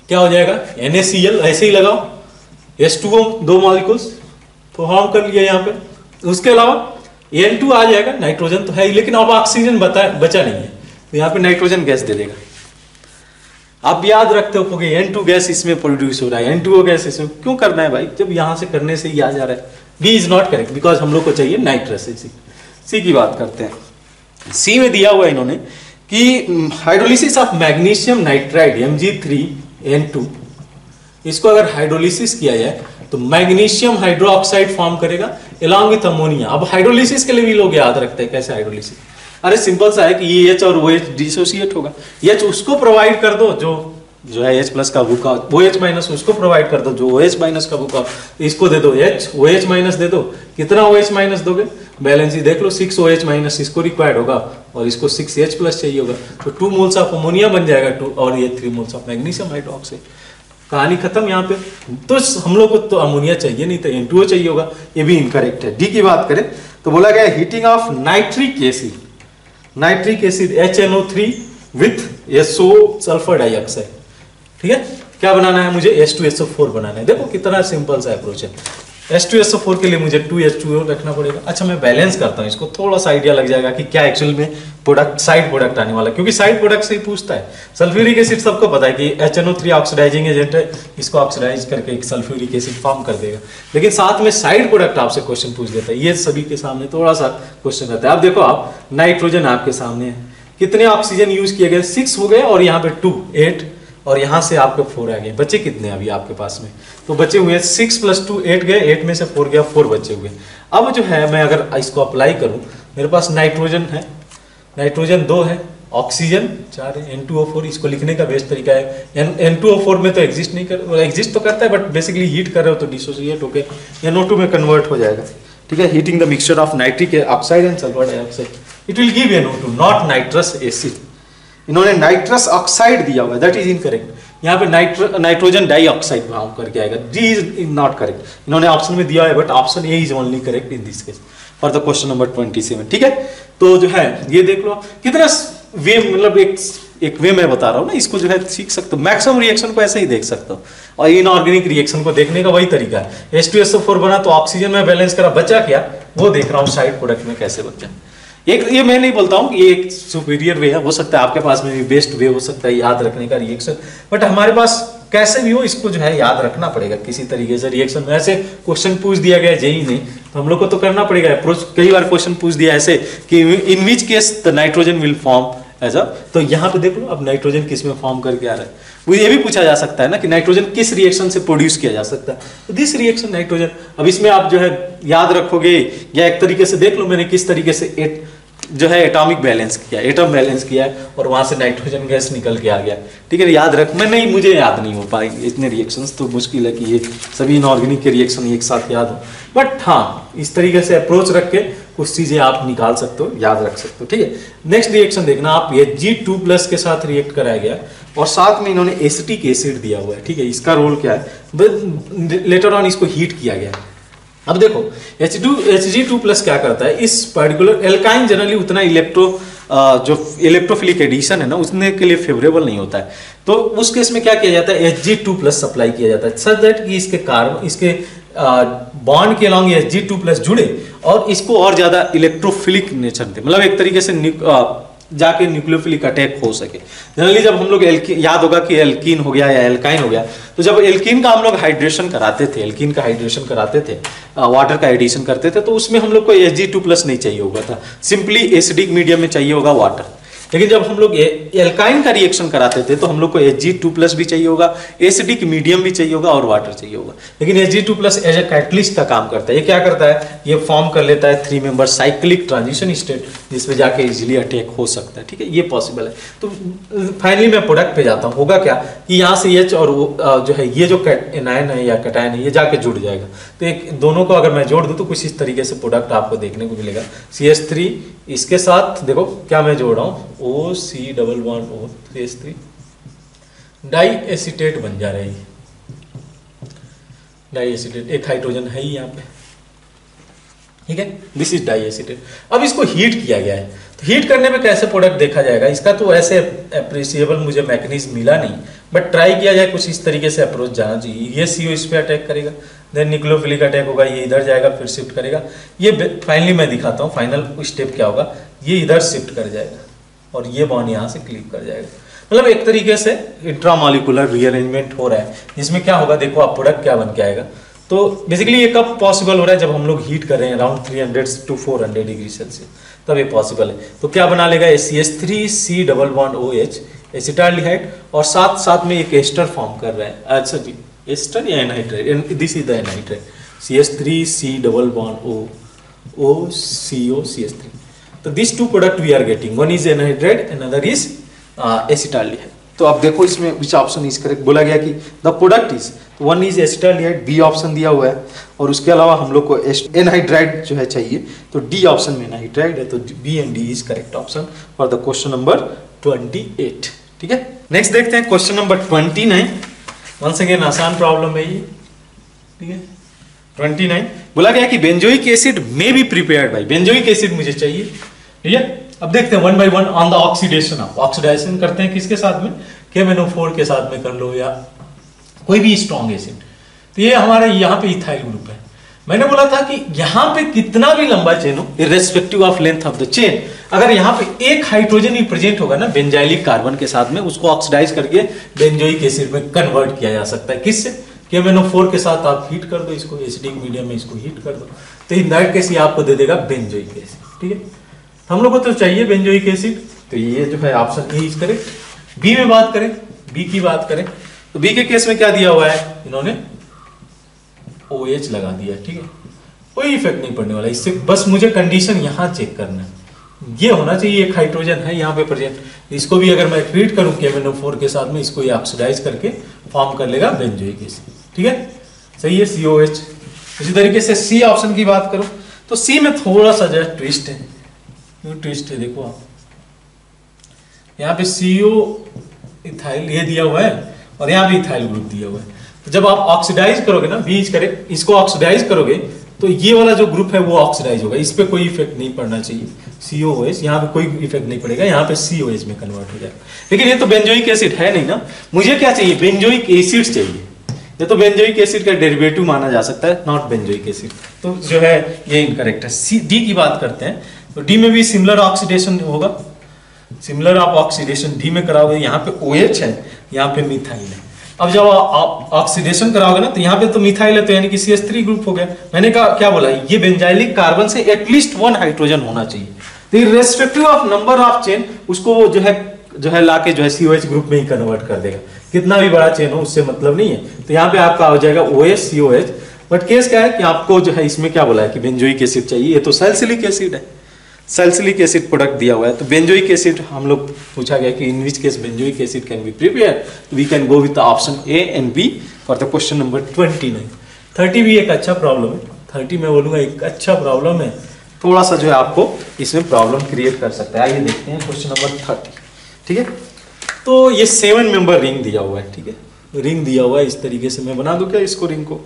क्या हो जाएगा, NaCl ऐसे ही लगाओ, H2O 2 मॉलिक्यूल्स तो फॉर्म कर लिया यहाँ पे, उसके अलावा N2 आ जाएगा, नाइट्रोजन तो है ही, लेकिन अब ऑक्सीजन बचा नहीं है, तो यहाँ पे नाइट्रोजन गैस दे देगा। आप याद रखते हो कि N2 गैस इसमें प्रोड्यूस हो रहा है, N2O गैस इसमें क्यों करना है भाई, जब यहां से करने से ही आ जा रहा है। D is not correct, because हम लोग को चाहिए नाइट्रस एसिड। सी की बात करते हैं, सी में दिया हुआ इन्होंने कि hydrolysis of magnesium nitride Mg3N2, इसको अगर हाइड्रोलिसिस किया जाए तो मैग्नीशियम हाइड्रोक्साइड फॉर्म करेगा अलॉन्ग विथ अमोनिया। अब हाइड्रोलिसिस के लिए भी लोग याद रखते हैं कैसे हाइड्रोलिसिस, अरे सिंपल सा है कि ये H और OH डिसोसिएट होगा, H उसको प्रोवाइड कर दो जो है H प्लस का भूखा, OH माइनस उसको प्रोवाइड कर दो जो OH माइनस का भूखा, इसको दे दो H, OH माइनस दे दो, कितना OH माइनस दोगे, बैलेंस ही देख लो, 6 OH माइनस इसको रिक्वायर्ड होगा और इसको 6 H प्लस चाहिए होगा, तो 2 मोल्स ऑफ अमोनिया बन जाएगा 2, और ये 3 मोल्स ऑफ मैग्नीशियम हाइड्रोक्साइड। कहानी खत्म यहाँ पे। तो हम लोग को तो अमोनिया चाहिए नहीं था, N2O चाहिए होगा, ये भी इनकरेक्ट है। डी की बात करें तो बोला गया heating of nitric acid HNO3 with SO sulphur dioxide, ठीक है। क्या बनाना है मुझे, H2SO4 बनाना है। देखो कितना सिंपल सा अप्रोच है। H2SO4 के लिए मुझे 2H2O रखना पड़ेगा। अच्छा मैं बैलेंस करता हूँ इसको, थोड़ा सा आइडिया लग जाएगा कि क्या एक्चुअल में प्रोडक्ट, साइड प्रोडक्ट आने वाला है, क्योंकि साइड प्रोडक्ट से ही पूछता है। सल्फ्यूरिक एसिड सबको पता है कि HNO3 ऑक्सीडाइजिंग एजेंट है, इसको ऑक्सीडाइज करके एक सल्फ्यूरिक एसिड फॉर्म कर देगा, लेकिन साथ में साइड प्रोडक्ट आपसे क्वेश्चन पूछ देता है। ये सभी के सामने थोड़ा सा क्वेश्चन रहता है। अब देखो आप, नाइट्रोजन आपके सामने है, कितने ऑक्सीजन यूज किए गए, 6 हो गए, और यहाँ पे 2 8, और यहाँ से आपके 4 आ गए। बचे कितने अभी आपके पास में, तो बचे हुए 6 + 2 8 गए, 8 में से 4 गया, 4 बचे हुए। अब जो है मैं अगर इसको अप्लाई करूं, मेरे पास नाइट्रोजन है, नाइट्रोजन 2 है, ऑक्सीजन 4 है, N2O4। इसको लिखने का बेस्ट तरीका है, N2O4 में तो एग्जिस्ट नहीं कर, एग्जिस्ट तो करता है बट बेसिकली हीट कर रहे हो तो डिसोसिएट होकर NO2 में कन्वर्ट हो जाएगा, ठीक है। Heating the mixture of nitric oxide and sulphur dioxide, it will give NO2 not nitrous acid. इन्होंने नाइट्रस ऑक्साइड दिया हुआ है, दैट इज इनकरेक्ट। यहाँ पे नाइट्रोजन डाइऑक्साइड फॉर्म करके आएगा, डी इज नॉट करेक्ट। इन्होंने ऑप्शन में दिया है but option A is only correct in this case for the question number 27, ठीक है। तो जो है ये देख लो कितना वे मतलब एक वे मैं बता रहा हूँ ना, इसको जो है सीख सकते हो। मैक्सिमम रिएक्शन को ऐसे ही देख सकते हो, और इनऑर्गेनिक रिएक्शन को देखने का वही तरीका है। H2SO4 बना तो ऑक्सीजन में बैलेंस करा, बचा क्या वो देख रहा हूँ साइड प्रोडक्ट में कैसे बचा। एक ये मैं नहीं बोलता हूँ कि ये एक सुपीरियर वे है, हो सकता है आपके पास में भी बेस्ट वे हो सकता है याद रखने का रिएक्शन, बट हमारे पास कैसे भी हो इसको जो है याद रखना पड़ेगा किसी तरीके से रिएक्शन में। ऐसे क्वेश्चन पूछ दिया गया जेई नहीं तो हम लोग को तो करना पड़ेगा अप्रोच। कई बार क्वेश्चन पूछ दिया ऐसे कि in which case the nitrogen will form ऐसा, तो यहाँ पे देख लो अब नाइट्रोजन किस में फॉर्म करके आ रहा है। वो ये भी पूछा जा सकता है ना कि नाइट्रोजन किस रिएक्शन से प्रोड्यूस किया जा सकता है, तो दिस रिएक्शन नाइट्रोजन। अब इसमें आप जो है याद रखोगे या एक तरीके से देख लो मैंने किस तरीके से जो है एटॉमिक बैलेंस किया, एटम बैलेंस किया है और वहां से नाइट्रोजन गैस निकल के आ गया। ठीक है, याद रख, मैं नहीं, मुझे याद नहीं हो पाएंगे इतने रिएक्शंस, तो मुश्किल है कि ये सभी इनऑर्गेनिक के रिएक्शन एक साथ याद हो, बट हाँ इस तरीके से अप्रोच रख के कुछ चीजें आप निकाल सकते हो, याद रख सकते हो। ठीक है, नेक्स्ट रिएक्शन देखना आप, Hg2+ के साथ रिएक्ट कराया गया और साथ में इन्होंने एसिटिक एसिड दिया हुआ है। ठीक है, इसका रोल क्या है, लेटर ऑन इसको हीट किया गया है। अब देखो Hg2+ क्या करता है, इस पर्टिकुलर एल्काइन जनरली उतना जो इलेक्ट्रोफिलिक एडिशन है ना उसने के लिए फेवरेबल नहीं होता है, तो उस केस में क्या किया जाता है Hg2+ सप्लाई किया जाता है सच दैट कि इसके कार्बन इसके बॉन्ड के अलॉन्ग Hg2+ जुड़े और इसको और ज्यादा इलेक्ट्रोफिलिक नेचर दे, मतलब एक तरीके से जाके न्यूक्लियोफिलिक अटैक हो सके। जनरली जब हम लोग याद होगा कि एल्कीन हो गया या एल्काइन हो गया, तो जब एल्कीन का हम लोग हाइड्रेशन कराते थे, एल्कीन का हाइड्रेशन कराते थे, वाटर का एडिशन करते थे, तो उसमें हम लोग को Hg2+ नहीं चाहिए होगा था, सिंपली एसिडिक मीडियम में चाहिए होगा वाटर। लेकिन जब हम लोग एल्काइन का रिएक्शन कराते थे तो हम लोग को Hg2+ भी चाहिए होगा, एसिडिक मीडियम भी चाहिए होगा और वाटर चाहिए होगा। लेकिन Hg2+ एज ए कैटलिस्ट का काम करता है। ये क्या करता है, ये फॉर्म कर लेता है 3 मेंबर साइक्लिक ट्रांजिशन स्टेट जिसमें जाके इजीली अटैक हो सकता है। ठीक है, ये पॉसिबल है। तो फाइनली मैं प्रोडक्ट पे जाता हूँ, होगा क्या कि यहाँ से H और जो है ये जो एनायन है या कैटायन है ये जाके जुड़ जाएगा, तो एक दोनों को अगर मैं जोड़ दूँ तो कुछ इस तरीके से प्रोडक्ट आपको देखने को मिलेगा। CH3 इसके साथ देखो क्या मैं जोड़ रहा हूँ, OC⋯O CH3 डाई एसीटेट बन जा रही है, डाई एसीटेट, एक हाइड्रोजन है ही यहाँ पे। ठीक है, दिस इज डाई एसीटेट। अब इसको हीट किया गया है, तो हीट करने में कैसे प्रोडक्ट देखा जाएगा, इसका तो ऐसे अप्रिशिएबल मुझे मैकेनिज्म मिला नहीं, बट ट्राई किया जाए कुछ इस तरीके से अप्रोच जाना चाहिए। ये CO इस पे अटैक करेगा, देन न्यूक्लियोफिलिक अटैक होगा, ये इधर जाएगा फिर शिफ्ट करेगा। ये फाइनली मैं दिखाता हूँ फाइनल स्टेप क्या होगा, ये इधर शिफ्ट कर जाएगा और ये बॉन्ड यहाँ से क्लिक कर जाएगा। मतलब एक तरीके से इंट्रामॉलिक्यूलर रीअरेंजमेंट हो रहा है, जिसमें क्या होगा देखो आप प्रोडक्ट क्या बन के आएगा। तो बेसिकली ये कब पॉसिबल हो रहा है, जब हम लोग हीट कर रहे हैं अराउंड 300 to 400 डिग्री सेल्सियस, तब ये पॉसिबल है। तो क्या बना लेगा, CH3C⋯OH एसिटाल्डिहाइड और साथ साथ में एक एस्टर फॉर्म कर रहा है। अच्छा जी, एस्टर या anhydride, this is the anhydride, CH3C⋯OCO CH3। तो this two product we are getting, one is anhydride another is acetaldehyde. तो अब देखो इसमें विच ऑप्शन इज करेक्ट, बोला गया कि the product is, one is acetaldehyde, B option दिया हुआ है, और उसके अलावा हम लोग को एनहाइड्राइड जो है चाहिए, तो डी ऑप्शन में एनहाइड्राइड है, तो B and D is correct option for the question number 28। ठीक है, नेक्स्ट देखते हैं क्वेश्चन नंबर 29। वंस अगेन आसान प्रॉब्लम है ये। ठीक है, 29 बोला गया कि बेंजोइक एसिड में be prepared by, benzoic acid मुझे चाहिए। ठीक है, अब देखते हैं 1 by 1 on the oxidation. Oxidation करते हैं किसके साथ में, KMnO4 के साथ में कर लो या कोई भी स्ट्रॉन्ग एसिड। तो ये हमारा यहाँ पे इथाइल ग्रुप है। मैंने बोला था कि यहाँ पे कितना भी लंबा चेन हो, irrespective of length of the chain, अगर यहाँ पे एक हाइड्रोजन ही प्रेजेंट होगा ना बेंजाइलिक कार्बन के साथ में, उसको ऑक्सीडाइज करके बेंजोइक एसिड में कन्वर्ट किया जा सकता है। किससे, KMnO4 के साथ आप हीट कर दो इसको, एसिडिक मीडियम में इसको हीट कर दो, तो इन दैट केस ये आपको दे देगा बेंजोइक एसिड। ठीक है, हम लोग को तो चाहिए बेंजोइक एसिड, तो ये जो है option A is correct. B में बात करें, बी की बात करें, तो बी के केस में क्या दिया हुआ है, इन्होंने OH लगा दिया। ठीक है, कोई इफेक्ट नहीं पड़ने वाला इससे, बस मुझे कंडीशन यहाँ चेक करना है, ये होना चाहिए एक हाइड्रोजन है यहाँ पे प्रेजेंट, इसको भी अगर मैं ट्रीट करूँ KMnO4 के साथ में, इसको ये ऑक्सीडाइज करके फॉर्म कर लेगा बेंजोइक एसिड। ठीक है, सही है, COH। इसी तरीके से सी ऑप्शन की बात करूं तो सी में थोड़ा सा जो ट्विस्ट है, क्यों ट्विस्ट है देखो आप, यहाँ पे CO इथाइल ये दिया हुआ है और यहाँ भी इथाइल ग्रुप दिया हुआ है। तो जब आप ऑक्सीडाइज करोगे ना, बीच करे इसको ऑक्सीडाइज करोगे तो ये वाला जो ग्रुप है वो ऑक्सीडाइज होगा, इस पे कोई इफेक्ट नहीं पड़ना चाहिए। COOH यहाँ पे कोई इफेक्ट नहीं पड़ेगा, यहाँ पे COH में कन्वर्ट हो जाएगा। लेकिन ये तो बेंजोइक एसिड है नहीं ना, मुझे क्या चाहिए, बेंजोइक एसिड चाहिए। ये तो बेंजोइक एसिड का डेरिवेटिव माना जा सकता है, नॉट बेंजोइक एसिड, तो जो है ये इनकरेक्ट है। डी की बात करते हैं, तो डी में भी सिमिलर ऑक्सीडेशन होगा, सिमिलर आप ऑक्सीडेशन डी में कराओगे, यहाँ पे OH है, यहाँ पे मिथाइल है। अब जब आप ऑक्सीडेशन कराओगे ना, तो यहाँ पे तो मिथाइल है, तो यानी कि CH3 ग्रुप हो गया। मैंने कहा क्या बोला, ये बेंजाइलिक कार्बन से एटलीस्ट 1 हाइड्रोजन होना चाहिए, तो irrespective of number of chain उसको जो है लाके जो है COH ग्रुप में ही कन्वर्ट कर देगा, कितना भी बड़ा चेन हो उससे मतलब नहीं है। तो यहाँ पे आपका हो जाएगा OH COH। बट केस क्या है कि आपको जो है इसमें क्या बोला है कि बेंजोइक एसिड चाहिए, ये तो सैलिसिलिक एसिड है, सैलिसिलिक एसिड प्रोडक्ट दिया हुआ है। तो बेंजोइक एसिड हम लोग पूछा गया कि in which case benzoic acid can be prepare, we can go with the option A and B for the question number 29। 30 भी एक अच्छा प्रॉब्लम है, 30 में बोलूंगा एक अच्छा प्रॉब्लम है, थोड़ा सा जो है आपको इसमें प्रॉब्लम क्रिएट कर सकता है। आइए देखते हैं क्वेश्चन नंबर 30। ठीक है, तो ये 7 मेंबर रिंग दिया हुआ है। ठीक है, रिंग दिया हुआ है इस तरीके से, मैं बना दूं क्या इसको, रिंग को,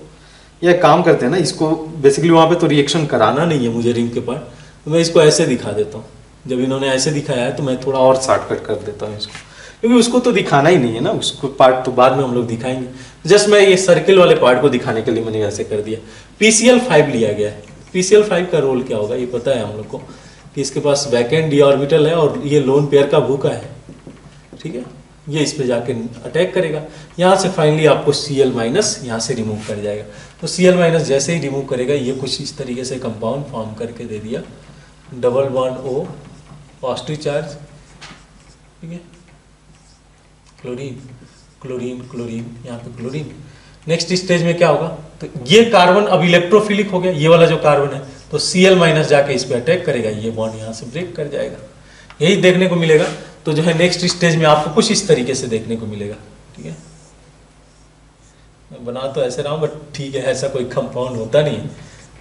यह काम करते हैं ना, इसको बेसिकली वहां पे तो रिएक्शन कराना नहीं है मुझे रिंग के पार्ट, तो मैं इसको ऐसे दिखा देता हूँ। जब इन्होंने ऐसे दिखाया है तो मैं थोड़ा और शॉर्टकट कर देता हूँ इसको, क्योंकि उसको तो दिखाना ही नहीं है ना, उसको पार्ट तो बाद में हम लोग दिखाएंगे। जस्ट मैं ये सर्किल वाले पार्ट को दिखाने के लिए मैंने ऐसे कर दिया। PCl5 लिया गया है, PCl5 का रोल क्या होगा ये पता है हम लोग को, कि इसके पास बैकेंड डी ऑर्बिटल है और ये लोन पेयर का भूखा है। ठीक है, ये इस पे जाके अटैक करेगा, यहाँ से फाइनली आपको Cl- यहाँ से रिमूव कर जाएगा। तो Cl- जैसे ही रिमूव करेगा, ये कुछ इस तरीके से कंपाउंड फॉर्म करके दे दिया, double bond O, positive charge. ठीक है, क्लोरीन क्लोरीन क्लोरीन, यहाँ पे क्लोरीन। नेक्स्ट स्टेज में क्या होगा, तो ये कार्बन अब इलेक्ट्रोफिलिक हो गया, ये वाला जो कार्बन है, तो Cl- जाके इस पे अटैक करेगा, ये बॉन्ड यहाँ से ब्रेक कर जाएगा। यही देखने को मिलेगा। तो जो है नेक्स्ट स्टेज में आपको कुछ इस तरीके से देखने को मिलेगा। ठीक है, मैं बना तो ऐसे रहा हूँ, बट ठीक है, ऐसा कोई कंपाउंड होता नहीं है,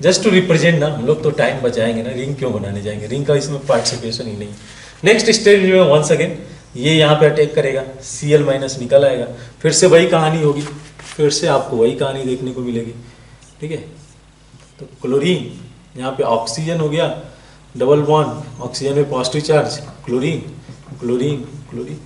जस्ट टू रिप्रेजेंट ना, हम लोग तो टाइम बचाएंगे ना, रिंग क्यों बनाने जाएंगे, रिंग का इसमें पार्टिसिपेशन ही नहीं। नेक्स्ट स्टेज में वंस अगेन ये यहाँ पे अटैक करेगा, Cl- निकल आएगा, फिर से वही कहानी होगी, फिर से आपको वही कहानी देखने को मिलेगी। ठीक है, तो क्लोरीन, यहाँ पे ऑक्सीजन हो गया, डबल बॉन्ड, ऑक्सीजन में positive charge, chlorine chlorine chlorine.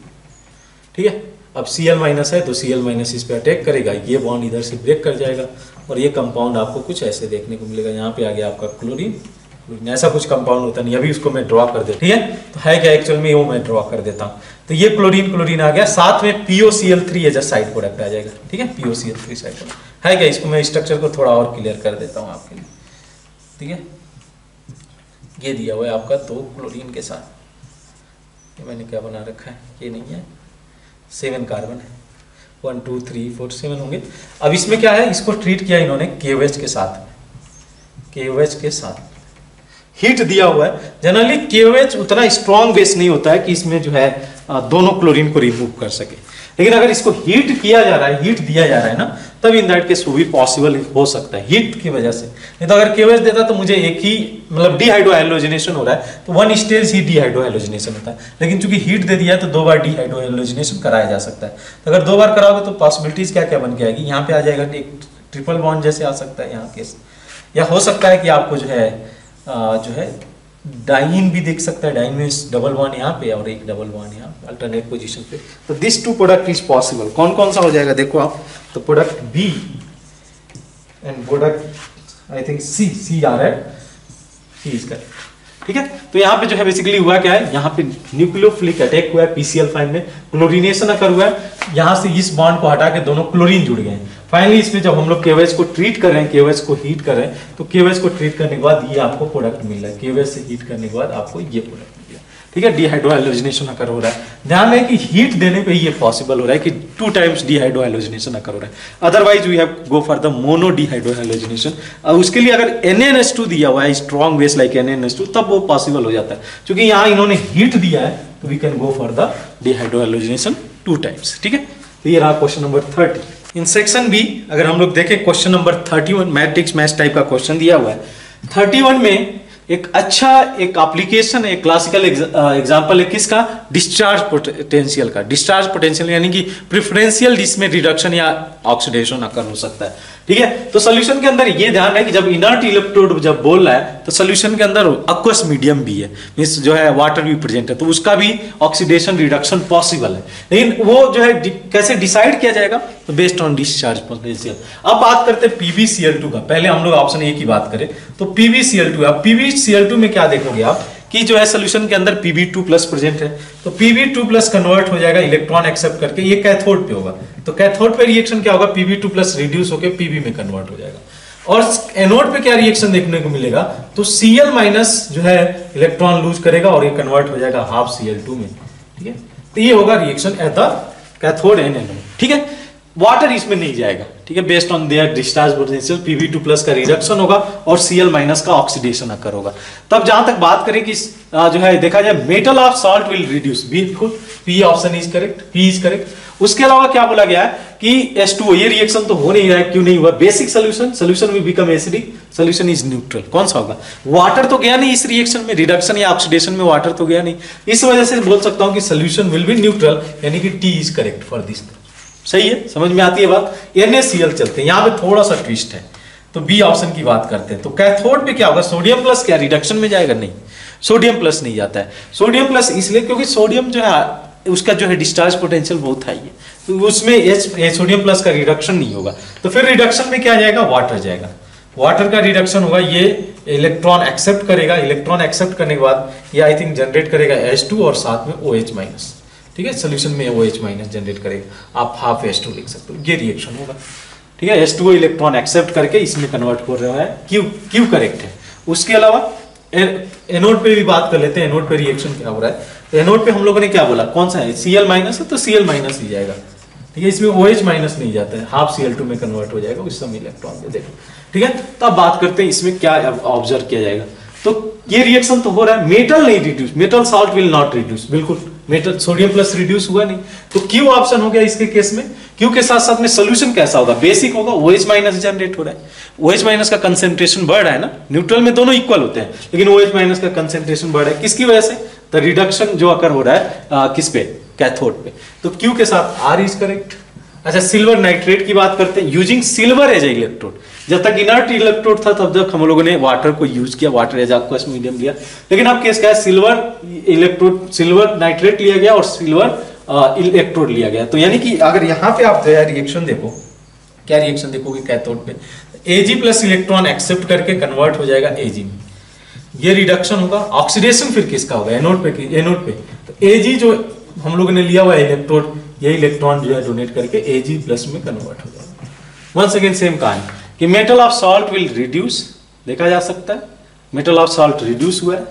ठीक है, अब Cl- है तो Cl- इस पे अटैक करेगा, ये बॉन्ड इधर से ब्रेक कर जाएगा, और ये कंपाउंड आपको कुछ ऐसे देखने को मिलेगा। यहाँ पे आ गया आपका क्लोरीन, ऐसा कुछ कंपाउंड होता नहीं, अभी उसको मैं ड्रॉ कर देता। ठीक है, तो है क्या एक्चुअल में, वो मैं ड्रॉ कर देता हूँ। तो ये क्लोरीन क्लोरीन आ गया, साथ में POCl3 as a side product आ जाएगा। ठीक है, POCl3 साइड प्रोडक्ट है क्या, इसको मैं स्ट्रक्चर को थोड़ा और क्लियर कर देता हूँ आपके लिए। ठीक है, ये दिया हुआ है आपका 2 क्लोरीन के साथ, ये मैंने क्या बना रखा है, ये नहीं है, 7 कार्बन है, 1 2 3 4 7 होंगे। अब इसमें क्या है, इसको ट्रीट किया इन्होंने KOH के साथ, KOH के साथ हीट दिया हुआ है। जनरली KOH उतना स्ट्रॉन्ग बेस नहीं होता है कि इसमें जो है दोनों क्लोरीन को रिमूव कर सके, लेकिन अगर इसको हीट किया जा रहा है, हीट दिया जा रहा है ना, तब इन दैट केस वो भी पॉसिबल हो सकता है हीट की वजह से। नहीं तो अगर KOH देता तो मुझे एक ही मतलब डिहाइड्रोहाइड्रोजनेशन हो रहा है, तो 1 स्टेज ही डिहाइड्रोहाइड्रोजनेशन होता है, लेकिन चूंकि हीट दे दिया है तो 2 बार डिहाइड्रोहाइड्रोजनेशन कराया जा सकता है। तो अगर 2 बार कराओगे तो पॉसिबिलिटीज क्या क्या बन के आएगी, यहाँ पे आ जाएगा कि एक ट्रिपल बॉन्ड जैसे आ सकता है यहाँ केस, या हो सकता है कि आपको जो है डाइन भी देख सकता है, डाइन में डबल बॉन्ड यहाँ पे और एक डबल बॉन्ड यहाँ अल्टरनेट पोजीशन पे। तो दिस 2 प्रोडक्ट इज पॉसिबल। कौन कौन सा हो जाएगा देखो आप, तो product B and product I think C आ रहा है, सी इसका। ठीक है, तो यहाँ पे जो है बेसिकली हुआ क्या है, यहाँ पे न्यूक्लियोफिलिक अटैक हुआ है PCl5 में, क्लोरीनेशन अकर हुआ है, यहाँ से इस बॉन्ड को हटा के दोनों क्लोरीन जुड़ गए हैं। फाइनली इसमें जब हम लोग KOH को ट्रीट कर रहे हैं, KOH को हीट कर रहे हैं, तो KOH को ट्रीट करने के बाद ये आपको प्रोडक्ट मिल रहा है, KOH से हीट करने के बाद आपको ये प्रोडक्ट मिल गया। ठीक है, डिहाइड्रोहाइड्रोजनेशन अकर हो रहा है। ध्यान रहे कि हीट देने पे ये पॉसिबल हो रहा है कि 2 टाइम्स डिहाइड्रोहाइड्रोजनेशन अकर हो रहा है, otherwise we have go for the mono dehydrohydrogenation. और उसके लिए अगर NaNH2 दिया हुआ है, स्ट्रॉन्ग बेस लाइक NaNH2, तब वो पॉसिबल हो जाता है। क्योंकि यहाँ इन्होंने हीट दिया है तो we can go for the dehydrohydrogenation 2 times. ठीक है, तो ये रहा question number 30। In section B अगर हम लोग देखें question number 31, matrix match type का क्वेश्चन दिया हुआ है। 31 में एक अच्छा एक एप्लीकेशन, एक क्लासिकल एग्जांपल है किसका, डिस्चार्ज पोटेंशियल का। डिस्चार्ज पोटेंशियल यानी कि प्रेफरेंशियल जिसमें रिडक्शन या ऑक्सीडेशन अकर हो सकता है। ठीक है। तो सॉल्यूशन के अंदर ये ध्यान है कि जब इनर्ट इलेक्ट्रोड जब बोल रहा है तो सॉल्यूशन के अंदर एक्वस मीडियम भी है, मींस जो है वाटर भी प्रेजेंट है, तो उसका भी ऑक्सीडेशन रिडक्शन पॉसिबल है। लेकिन वो जो है कैसे डिसाइड किया जाएगा, तो बेस्ड ऑन डिस्चार्ज पोटेंशियल। अब बात करते हैं PbCl2 का। पहले हम लोग ऑप्शन ए की बात करें तो PbCl2। अब PbCl2 में क्या देखोगे आप कि जो है सोल्यूशन के अंदर Pb2+ प्रेजेंट है, तो Pb2+ कन्वर्ट हो जाएगा इलेक्ट्रॉन एक्सेप्ट करके, ये कैथोड पे होगा। तो कैथोड पे रिएक्शन क्या होगा, Pb2+ रिड्यूस होकर Pb में कन्वर्ट हो जाएगा। और एनोड पे क्या रिएक्शन देखने को मिलेगा, तो Cl- जो है इलेक्ट्रॉन लूज करेगा और ये कन्वर्ट हो जाएगा हाफ Cl2 में। ठीक है, तो ये होगा reaction at the cathode and anode. ठीक है, वाटर इसमें नहीं जाएगा। ठीक है, based on their discharge potential Pb2+ का रिडक्शन होगा और Cl- का ऑक्सीडेशन अकर होगा। तब जहां तक बात करें कि जो है देखा जाए metal of salt will reduce, बिल्कुल P option is correct, P is correct. उसके अलावा क्या बोला गया है कि H2O, ये रिएक्शन तो हो नहीं रहा है, क्यों नहीं हुआ, basic solution will become acidic, solution is neutral. कौन सा होगा, वाटर तो गया नहीं इस रिएक्शन में, रिडक्शन या ऑक्सीडेशन में वाटर तो गया नहीं, इस वजह से बोल सकता हूं कि सोल्यूशन विल बी न्यूट्रल, यानी कि T is correct for this. सही है, समझ में आती है बात। NaCl चलते हैं, यहाँ पे थोड़ा सा ट्विस्ट है, तो बी ऑप्शन की बात करते हैं। तो कैथोड पे क्या होगा, सोडियम प्लस क्या रिडक्शन में जाएगा, नहीं सोडियम प्लस नहीं जाता है। सोडियम प्लस इसलिए क्योंकि सोडियम जो है उसका जो है डिस्चार्ज पोटेंशियल बहुत हाई है, तो उसमें सोडियम प्लस का रिडक्शन नहीं होगा। तो फिर रिडक्शन में क्या जाएगा, वाटर जाएगा, वाटर का रिडक्शन होगा, ये इलेक्ट्रॉन एक्सेप्ट करेगा, इलेक्ट्रॉन एक्सेप्ट करने के बाद ये आई थिंक जनरेट करेगा H2 और साथ में OH-। ठीक है, सोल्यूशन में OH- जनरेट करेगा, आप हाफ H2 लिख सकते हो, ये रिएक्शन होगा। ठीक है, H2O इलेक्ट्रॉन एक्सेप्ट करके इसमें कन्वर्ट हो रहा है, क्यू करेक्ट है। उसके अलावा एनोड पे भी बात कर लेते हैं, एनोड पे रिएक्शन क्या हो रहा है। तो एनोड पे हम लोगों ने क्या बोला, कौन सा है, Cl- है, तो Cl- ही जाएगा। ठीक है, इसमें OH- नहीं जाता है, हाफ Cl2 में कन्वर्ट हो जाएगा, उस समय इलेक्ट्रॉन दे देगा। ठीक है, तो अब बात करते हैं इसमें क्या ऑब्जर्व किया जाएगा। तो ये रिएक्शन तो हो रहा है, मेटल नहीं reduce, metal salt will not reduce, बिल्कुल मेटल सोडियम प्लस रिड्यूस हुआ नहीं, तो क्यू ऑप्शन हो गया इसके केस में। क्यू के साथ साथ में सोल्यूशन कैसा होगा, बेसिक होगा, OH- जनरेट हो रहा है, OH- का कंसेंट्रेशन बढ़ रहा है ना, न्यूट्रल में दोनों इक्वल होते हैं, लेकिन OH- का कंसेंट्रेशन बढ़ रहा है, किसकी वजह से, तो रिडक्शन जो अकर हो रहा है किस पे, कैथोड पे। तो क्यू के साथ आर इज करेक्ट। अच्छा, सिल्वर नाइट्रेट की बात करते हैं, यूजिंग सिल्वर एज इलेक्ट्रोड। जब तक इनर्ट इलेक्ट्रोड था तब तक हम लोगों ने वाटर को यूज किया, वाटर एज एक्वस मीडियम लिया, लेकिन अब केस क्या है, सिल्वर इलेक्ट्रोड, सिल्वर नाइट्रेट लिया गया और सिल्वर इलेक्ट्रोड लिया गया। तो यानी कि अगर यहाँ पे आप रिएक्शन देखो, क्या रिएक्शन देखोगे कैथोड पे, Ag+ इलेक्ट्रॉन एक्सेप्ट करके कन्वर्ट हो जाएगा Ag में, ये रिडक्शन होगा। ऑक्सीडेशन फिर किसका होगा, एनोड पे। तो Ag जो हम लोगों ने लिया हुआ इलेक्ट्रोड, ये इलेक्ट्रॉन जो है डोनेट करके Ag+ में कन्वर्ट हो जाएगा। वंस अगेन सेम कहानी कि metal of salt will reduce, देखा जा सकता है मेटल ऑफ सॉल्ट रिड्यूस हुआ है,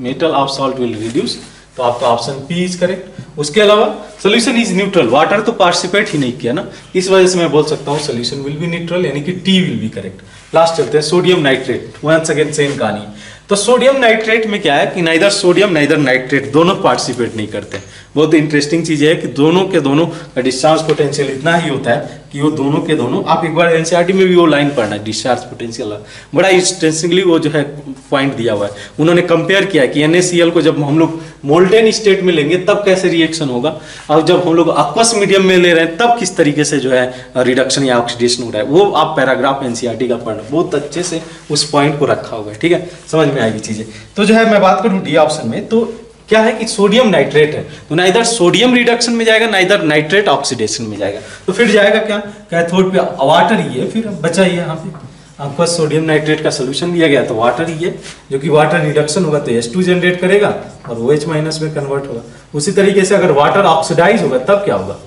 metal of salt will reduce, तो आपका ऑप्शन पी इज करेक्ट। उसके अलावा सोल्यूशन इज न्यूट्रल, वाटर तो पार्टिसिपेट ही नहीं किया ना, इस वजह से मैं बोल सकता हूँ सोल्यूशन विल बी न्यूट्रल, यानी कि T will be correct. Last चलते हैं sodium nitrate, once again same कहानी। तो सोडियम नाइट्रेट में क्या है कि नाइदर सोडियम नाइदर नाइट्रेट दोनों पार्टिसिपेट नहीं करते। बहुत इंटरेस्टिंग चीज है कि दोनों के दोनों का डिस्चार्ज पोटेंशियल इतना ही होता है कि वो दोनों के दोनों, आप एक बार एनसीईआरटी में भी वो लाइन पढ़ना है, डिस्चार्ज पोटेंशियल बड़ा इंटरेस्टिंगली वो जो है पॉइंट दिया हुआ है। उन्होंने कंपेयर किया कि NaCl को जब हम लोग मोल्टेन स्टेट में लेंगे तब कैसे रिएक्शन होगा, और जब हम लोग एक्वस मीडियम में ले रहे हैं तब किस तरीके से जो है रिडक्शन या ऑक्सीडेशन हो रहा है। वो आप पैराग्राफ एनसीईआरटी का पढ़ना, बहुत अच्छे से उस पॉइंट को रखा हुआ है। ठीक है, समझ में आएगी चीजें। तो जो है मैं बात करूं डी ऑप्शन में, तो क्या है कि सोडियम नाइट्रेट है, तो ना इधर सोडियम रिडक्शन में जाएगा ना इधर नाइट्रेट ऑक्सीडेशन में जाएगा, तो फिर जाएगा क्या, कैथोड पे वाटर ही है, फिर बचा ही यहाँ पे आपका सोडियम नाइट्रेट का सोल्यूशन लिया गया तो वाटर ही है, जो कि वाटर रिडक्शन होगा तो H2 जनरेट करेगा और OH- में कन्वर्ट होगा। उसी तरीके से अगर वाटर ऑक्सीडाइज होगा तब क्या होगा,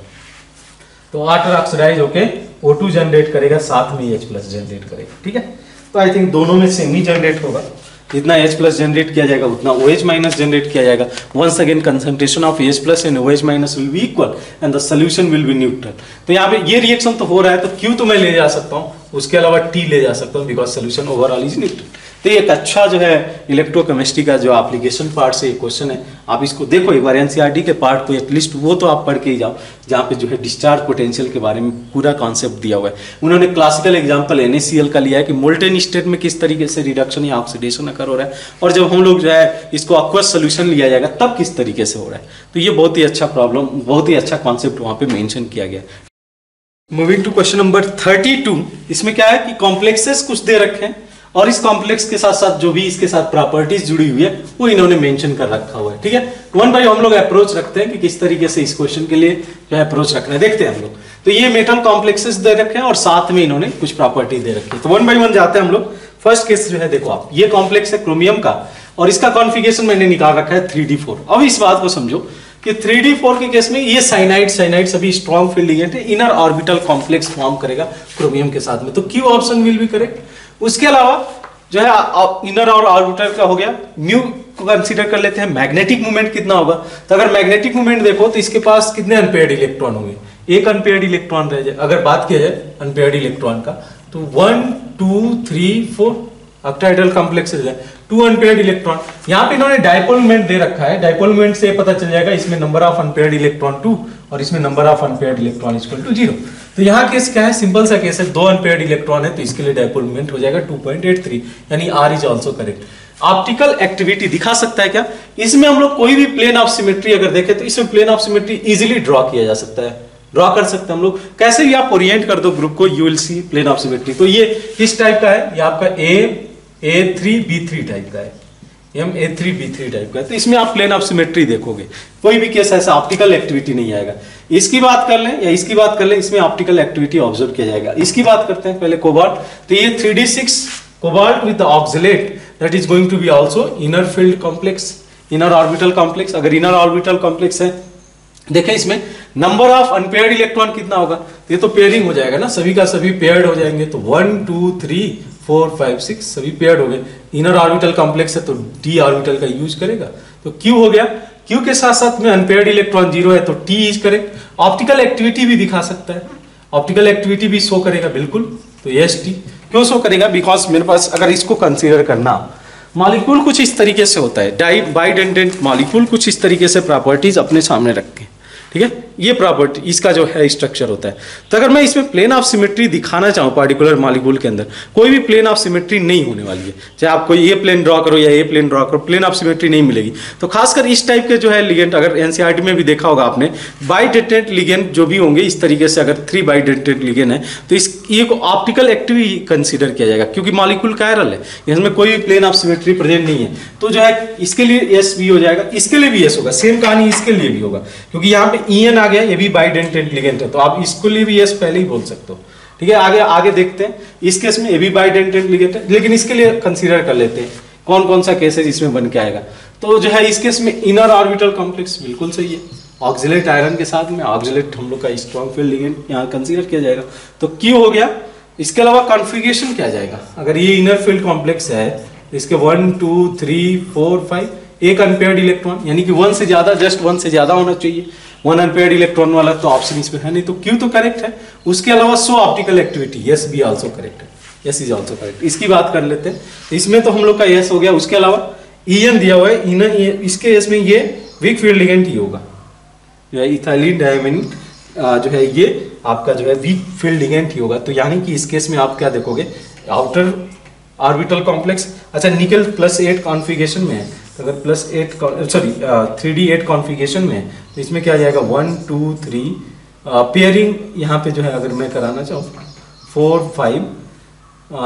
तो वाटर ऑक्सीडाइज होके O2 जनरेट करेगा, साथ में H+ जनरेट करेगा। ठीक है, तो आई थिंक दोनों में सेम ही जनरेट होगा, जितना H+ जनरेट किया जाएगा उतना OH- जनरेट किया जाएगा। Once again concentration of H+ and OH- will be equal and the solution will be neutral. तो यहाँ पे ये रिएक्शन तो हो रहा है, तो Q तो मैं ले जा सकता हूँ, उसके अलावा T ले जा सकता हूँ, because solution overall is neutral. तो ये एक अच्छा जो है इलेक्ट्रोकेमिस्ट्री का जो एप्लीकेशन पार्ट से क्वेश्चन है, आप इसको देखो एक बार, एनसीईआरटी के पार्ट को एटलीस्ट वो तो आप पढ़ के ही जाओ, जहाँ पे जो है डिस्चार्ज पोटेंशियल के बारे में पूरा कॉन्सेप्ट दिया हुआ है। उन्होंने क्लासिकल एग्जांपल NaCl का लिया है कि मोल्टेन स्टेट में किस तरीके से रिडक्शन या ऑक्सीडेशन अकर हो रहा है, और जब हम लोग जो है इसको एक्वस सोल्यूशन लिया जाएगा तब किस तरीके से हो रहा है। तो ये बहुत ही अच्छा प्रॉब्लम, बहुत ही अच्छा कॉन्सेप्ट वहाँ पे मेंशन किया गया है। Moving to question number 32। इसमें क्या है कि कॉम्प्लेक्सेस कुछ दे रखे हैं और इस कॉम्प्लेक्स के साथ साथ जो भी इसके साथ प्रॉपर्टीज जुड़ी हुई है वो इन्होंने मेंशन कर रखा हुआ है। ठीक है, वन बाय हम लोग अप्रोच रखते हैं कि किस तरीके से इस क्वेश्चन के लिए जो है अप्रोच रखना है, देखते हैं हम लोग। तो ये मेटल कॉम्प्लेक्सेस दे रखे हैं और साथ में इन्होंने कुछ प्रॉपर्टी दे रखी है। तो वन बाय वन जाते हैं हम लोग। फर्स्ट केस जो है देखो आप, ये कॉम्प्लेक्स है क्रोमियम का और इसका कॉन्फिगरेशन मैंने निकाल रखा है 3d4। अब इस बात को समझो कि 3d4 के केस में ये साइनाइड सभी स्ट्रॉन्ग फील्ड लिगेंड है, इनर ऑर्बिटल कॉम्प्लेक्स फॉर्म करेगा क्रोमियम के साथ में, तो Q option will be correct. उसके अलावा जो है इनर और ऑर्बिटल का हो गया, म्यू को कंसीडर कर लेते हैं। मैग्नेटिक मोमेंट कितना होगा, तो अगर मैग्नेटिक मोमेंट देखो तो इसके पास कितने अनपेयर्ड इलेक्ट्रॉन होंगे, एक अनपेयर्ड इलेक्ट्रॉन रह जाए। अगर बात किया जाए अनपेयर्ड इलेक्ट्रॉन का तो 1 2 3 4 ऑक्टाहेड्रल कॉम्प्लेक्स है, 2 अनपेयर्ड इलेक्ट्रॉन। यहाँ पे इन्होंने डायपोल मोमेंट दे रखा है, डायपोल मोमेंट से पता चल जाएगा इसमें नंबर ऑफ अनपेयर्ड इलेक्ट्रॉन 2 और इसमें number of unpaired electron equal to 0। तो यहाँ केस क्या है, सिंपल सा केस है, 2 अनपेयर्ड इलेक्ट्रॉन है तो इसके लिए डायपोल मोमेंट हो जाएगा 2.83, यानी R is also correct. Optical activity दिखा सकता है क्या, इसमें हम लोग कोई भी प्लेन ऑफ सिमेट्री अगर देखें तो इसमें plane of symmetry easily draw किया जा सकता है, ड्रॉ कर सकते हैं हम लोग। कैसे भी आप ओरिएंट कर दो ग्रुप को, you will see plane of symmetry. तो ये किस टाइप का है, ये आपका A3B3 टाइप का है, A3B3 टाइप का है। तो इसमें आप प्लेन ऑफ सिमेट्री देखोगे, कोई भी केस ऐसा ऑप्टिकल एक्टिविटी नहीं आएगा। इसकी बात कर लें या इसकी बात कर लें, इसमें ऑप्टिकल एक्टिविटी ऑब्जर्व किया जाएगा। इसकी बात करते हैं पहले कोबाल्ट, तो ये 3d6 cobalt with oxalate that is going to be also inner field complex, inner orbital complex. अगर इनर ऑर्बिटल कॉम्प्लेक्स है, देखें इसमें नंबर ऑफ अनपेयर्ड इलेक्ट्रॉन कितना होगा, ये तो पेयरिंग हो जाएगा ना, सभी का सभी पेयर्ड हो जाएंगे। तो 1 2 3 4 5 6 सभी पेयर्ड हो गए। इनर ऑर्बिटल कॉम्प्लेक्स है तो डी ऑर्बिटल का यूज करेगा, तो क्यू हो गया। क्यू के साथ साथ में अनपेयर्ड इलेक्ट्रॉन 0 है तो T is correct. Optical activity भी दिखा सकता है, ऑप्टिकल एक्टिविटी भी शो करेगा बिल्कुल, तो यस टी। क्यों शो करेगा, बिकॉज मेरे पास अगर इसको कंसीडर करना, मॉलिक्यूल कुछ इस तरीके से होता है, बाइडेंडेंट मॉलिक्यूल कुछ इस तरीके से प्रॉपर्टीज अपने सामने रख के, ठीक है, ये प्रॉपर्टी इसका जो है स्ट्रक्चर होता है। तो अगर मैं इसमें प्लेन ऑफ सिमेट्री दिखाना चाहूँ पार्टिकुलर मॉलिक्यूल के अंदर, कोई भी प्लेन ऑफ सिमेट्री नहीं होने वाली है, चाहे आप कोई ये प्लेन ड्रॉ करो या ये प्लेन ड्रॉ करो, प्लेन ऑफ सिमेट्री नहीं मिलेगी। तो खासकर इस टाइप के जो है लिगेंड, अगर एनसीईआरटी में भी देखा होगा आपने, बाइडेंटेंट लिगेंड जो भी होंगे इस तरीके से, अगर 3 बाइडेंटेंट लिगेंड है तो इस ये को ऑप्टिकल एक्टिविटी कंसीडर किया जाएगा, क्योंकि मॉलिक्यूल कायरल है, इसमें कोई भी प्लेन ऑफ सिमेट्री प्रेजेंट नहीं है। तो जो है इसके लिए एस भी हो जाएगा, इसके लिए भी एस होगा, सेम कहानी इसके लिए भी होगा, क्योंकि यहाँ पे ईएन आ गया, ये भी बाइडेंटेंट लिगेंड है, तो आप इसको लिए भी एस पहले ही बोल सकते हो। ठीक है, आगे आगे देखते हैं। इस केस में ये भी बाइडेंटेंट लिगेंड है, लेकिन इसके लिए कंसीडर कर लेते हैं कौन कौन सा केस है जिसमें बन के आएगा। तो जो है इस केस में इनर ऑर्बिटल कॉम्प्लेक्स बिल्कुल सही है, ऑक्सलेट आयरन के साथ में ऑक्सलेट हम लोग का स्ट्रॉन्ग फील्ड लिगेंड यहाँ कंसीडर किया जाएगा, तो क्यू हो गया। इसके अलावा कॉन्फ़िगरेशन क्या जाएगा, अगर ये इनर फील्ड कॉम्प्लेक्स है तो इसके 1 2 3 4 5 एक अनपेयर्ड इलेक्ट्रॉन, यानी कि 1 से ज्यादा, जस्ट 1 से ज्यादा होना चाहिए, 1 अनपेयर्ड इलेक्ट्रॉन वाला तो ऑप्शन इसमें है नहीं, तो क्यू तो करेक्ट है। उसके अलावा so optical activity, yes B also correct है, यस इज आल्सो करेक्ट। इसकी बात कर लेते हैं, इसमें तो हम लोग का यस हो गया। उसके अलावा ईएन दिया हुआ है, इसके केस में ये वीक फील्ड लिगेंड ही होगा, जो है इथाइलिन डायमिन जो है ये आपका जो है वीक फील्ड लिगेंड ही होगा। तो यानी कि इस केस में आप क्या देखोगे, आउटर ऑर्बिटल कॉम्प्लेक्स, अच्छा निकल +8 कॉन्फ़िगरेशन में है, तो अगर +8 सॉरी 3d8 कॉन्फ़िगरेशन में है तो इसमें क्या आ जाएगा 1 2 3 पेयरिंग यहाँ पे जो है अगर मैं कराना चाहूँ 4 5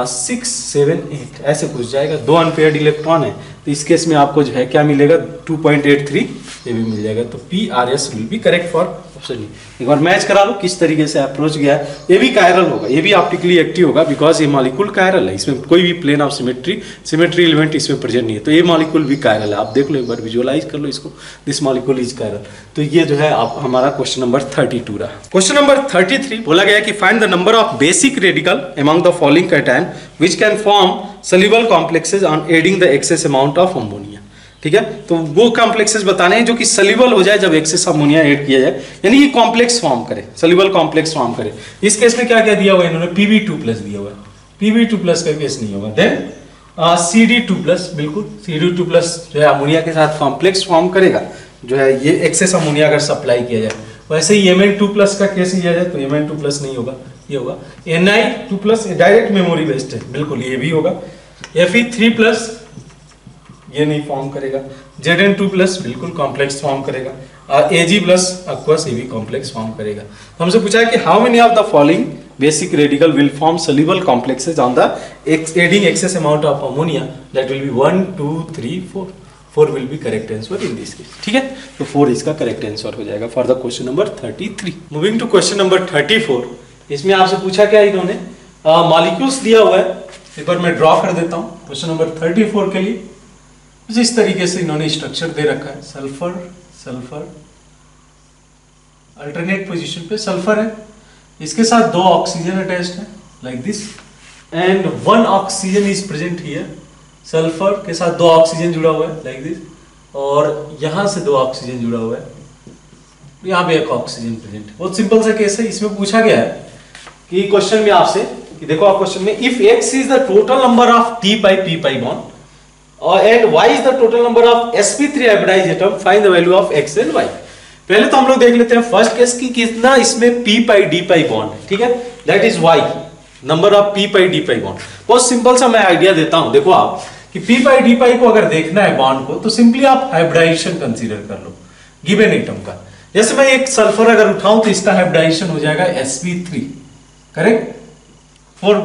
6 7 8 ऐसे कुछ जाएगा। 2 अनपेयर्ड इलेक्ट्रॉन है तो इस केस में आपको जो है क्या मिलेगा 2.83 ये भी मिल जाएगा। तो PRS will be correct for option. एक बार मैच करा लो किस तरीके से अप्रोच गया है। ये भी कायरल होगा, ये भी ऑप्टिकली एक्टिव होगा बिकॉज ये मॉलिक्यूल कायरल है, इसमें कोई भी प्लेन ऑफ सिमेट्री एलिमेंट इसमें प्रेजेंट नहीं है, तो ये मॉलिक्यूल भी कायरल है। आप देख लो एक बार, विजुअलाइज कर लो इसको, दिस मॉलिक्यूल इज कायरल। तो ये जो है आप हमारा क्वेश्चन नंबर 32 रहा। क्वेश्चन नंबर 33 बोला गया कि find the number of basic radical among the following cation which can form soluble complexes on adding the excess amount of ammonia. ठीक है, तो वो कॉम्प्लेक्सेस बताने हैं जो कि सॉल्युबल हो जाए जब एक्सेस अमोनिया ऐड किया जाए, यानी कि कॉम्प्लेक्स फॉर्म करे, सॉल्युबल कॉम्प्लेक्स फॉर्म करे। इस केस में क्या क्या दिया हुआ है इन्होंने, Pb2+ दिया हुआ है, Pb2+ का केस नहीं होगा। देन Cd2+, बिल्कुल Cd2+ जो है अमोनिया के साथ कॉम्प्लेक्स फॉर्म करेगा, जो है ये एक्सेस अमोनिया अगर सप्लाई किया जाए। वैसे ही Mn2+ का केस लिया जाए तो Mn2+ नहीं होगा, ये होगा Ni2+, डायरेक्ट मेमोरी बेस्ड है, बिल्कुल ये भी होगा। Fe3+ ये नहीं फॉर्म करेगा, Zn2+ बिल्कुल कॉम्प्लेक्स फॉर्म करेगा, Ag plus aqueous Ab complex form करेगा। तो हमसे पूछा है कि how many of the following basic radical will form soluble complexes on the adding excess amount of ammonia, that will be 1 2 3 4। 4 will be correct answer in this case। ठीक है, तो 4 इसका करेक्ट आंसर हो जाएगा for the question number 33। Moving to question number 34, इसमें आपसे पूछा क्या इन्होंने मॉलिक्यूल्स दिया हुआ है, एक बार मैं ड्रॉ कर देता हूँ क्वेश्चन नंबर 34 के लिए। इस तरीके से इन्होंने स्ट्रक्चर दे रखा है, सल्फर सल्फर अल्टरनेट पोजीशन पे सल्फर है, इसके साथ 2 ऑक्सीजन अटैच्ड है like this, and 1 oxygen is present here. Sulphur के साथ 2 ऑक्सीजन जुड़ा हुआ है लाइक दिस, और यहां से 2 ऑक्सीजन जुड़ा हुआ है, यहाँ पे 1 ऑक्सीजन प्रेजेंट है। बहुत सिंपल सा केस है। इसमें पूछा गया है कि क्वेश्चन में आपसे कि देखो आप क्वेश्चन में if x is the total number of t pi p pi bond और and y is the total number of sp3 hybridized atom, find the value of x and y। पहले तो हम लोग देख लेते हैं फर्स्ट केस की कितना इसमें p पाई d पाई बॉन्ड है, ठीक है, that is y, number of p pi d pi bond. बहुत सिंपल सा मैं आइडिया देता हूं, देखो आप कि p पाई d पाई को अगर देखना है बॉन्ड को तो सिंपली आप हाइब्रिडाइजेशन कंसीडर कर लो गिवन एटम का। जैसे मैं एक सल्फर अगर उठाऊं तो इसका हाइब्रिडाइजेशन हो जाएगा sp3, correct, 4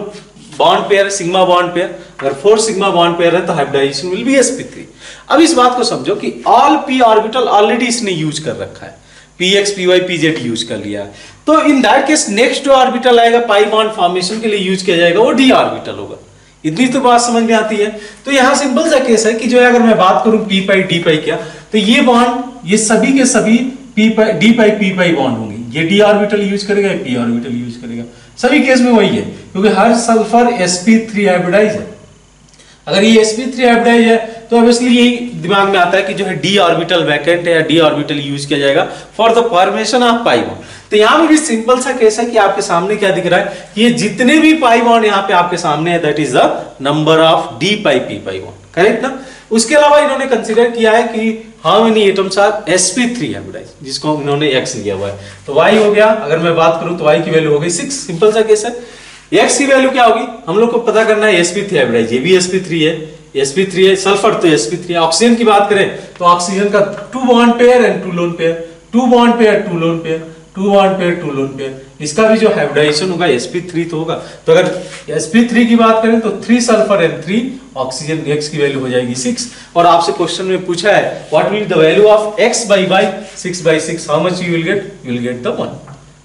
bond pair sigma bond pair, अगर 4 सिग्मा बॉन्ड पेयर है तो हाइब्रिडाइजेशन विल बी sp3। अब इस बात को समझो कि ऑल p ऑर्बिटल ऑलरेडी इसने यूज कर रखा है, px py pz यूज कर लिया है, तो इन दैट केस नेक्स्ट जो ऑर्बिटल आएगा पाई बॉन्ड फॉर्मेशन के लिए यूज किया जाएगा वो d ऑर्बिटल होगा। इतनी तो बात समझ में आती है। तो यहां सिंपल सा केस है कि जो है अगर मैं बात करूं p पाई d पाई क्या, तो ये बॉन्ड ये सभी के सभी p पाई d pi p pi bond होंगे, ये d ऑर्बिटल यूज करेगा, p ऑर्बिटल यूज करेगा, सभी केस में वही है क्योंकि हर सल्फर sp3 हाइब्रिडाइज है। अगर ये sp3 हाइब्रिडाइज है तो ऑब्वियसली यही दिमाग में आता है कि जो है d ऑर्बिटल वैकेंट है या d ऑर्बिटल यूज किया जाएगा for the formation of pi bond. तो यहां में भी सिंपल सा केस है कि आपके सामने क्या दिख रहा है, ये जितने भी पाई बॉन्ड यहां पे आपके सामने है that is the number of d pi p pi bond, correct ना। उसके अलावा इन्होंने कंसीडर किया है कि how many atoms are sp3 hybridize, जिसको इन्होंने x लिया हुआ है, तो y हो गया, अगर मैं बात करूं तो y की वैल्यू हो गई 6। सिंपल सा केस है। x की वैल्यू क्या होगी, हम लोग को पता करना है sp3 हाइब्रिडाइज, ये भी sp3 है, sp3 है, सल्फर तो sp3 है। ऑक्सीजन की बात करें तो ऑक्सीजन का 2 bond pair and 2 lone pair, 2 bond pair 2 lone pair, 2 bond pair 2 lone pair, इसका भी जो हाइब्रिडाइजेशन होगा sp3 तो होगा। तो अगर sp3 की बात करें तो 3 सल्फर एंड 3 ऑक्सीजन, x की वैल्यू हो जाएगी 6। और आपसे क्वेश्चन में पूछा है what will the value of x by y, 6 by 6, how much you will gate, you will get the 1।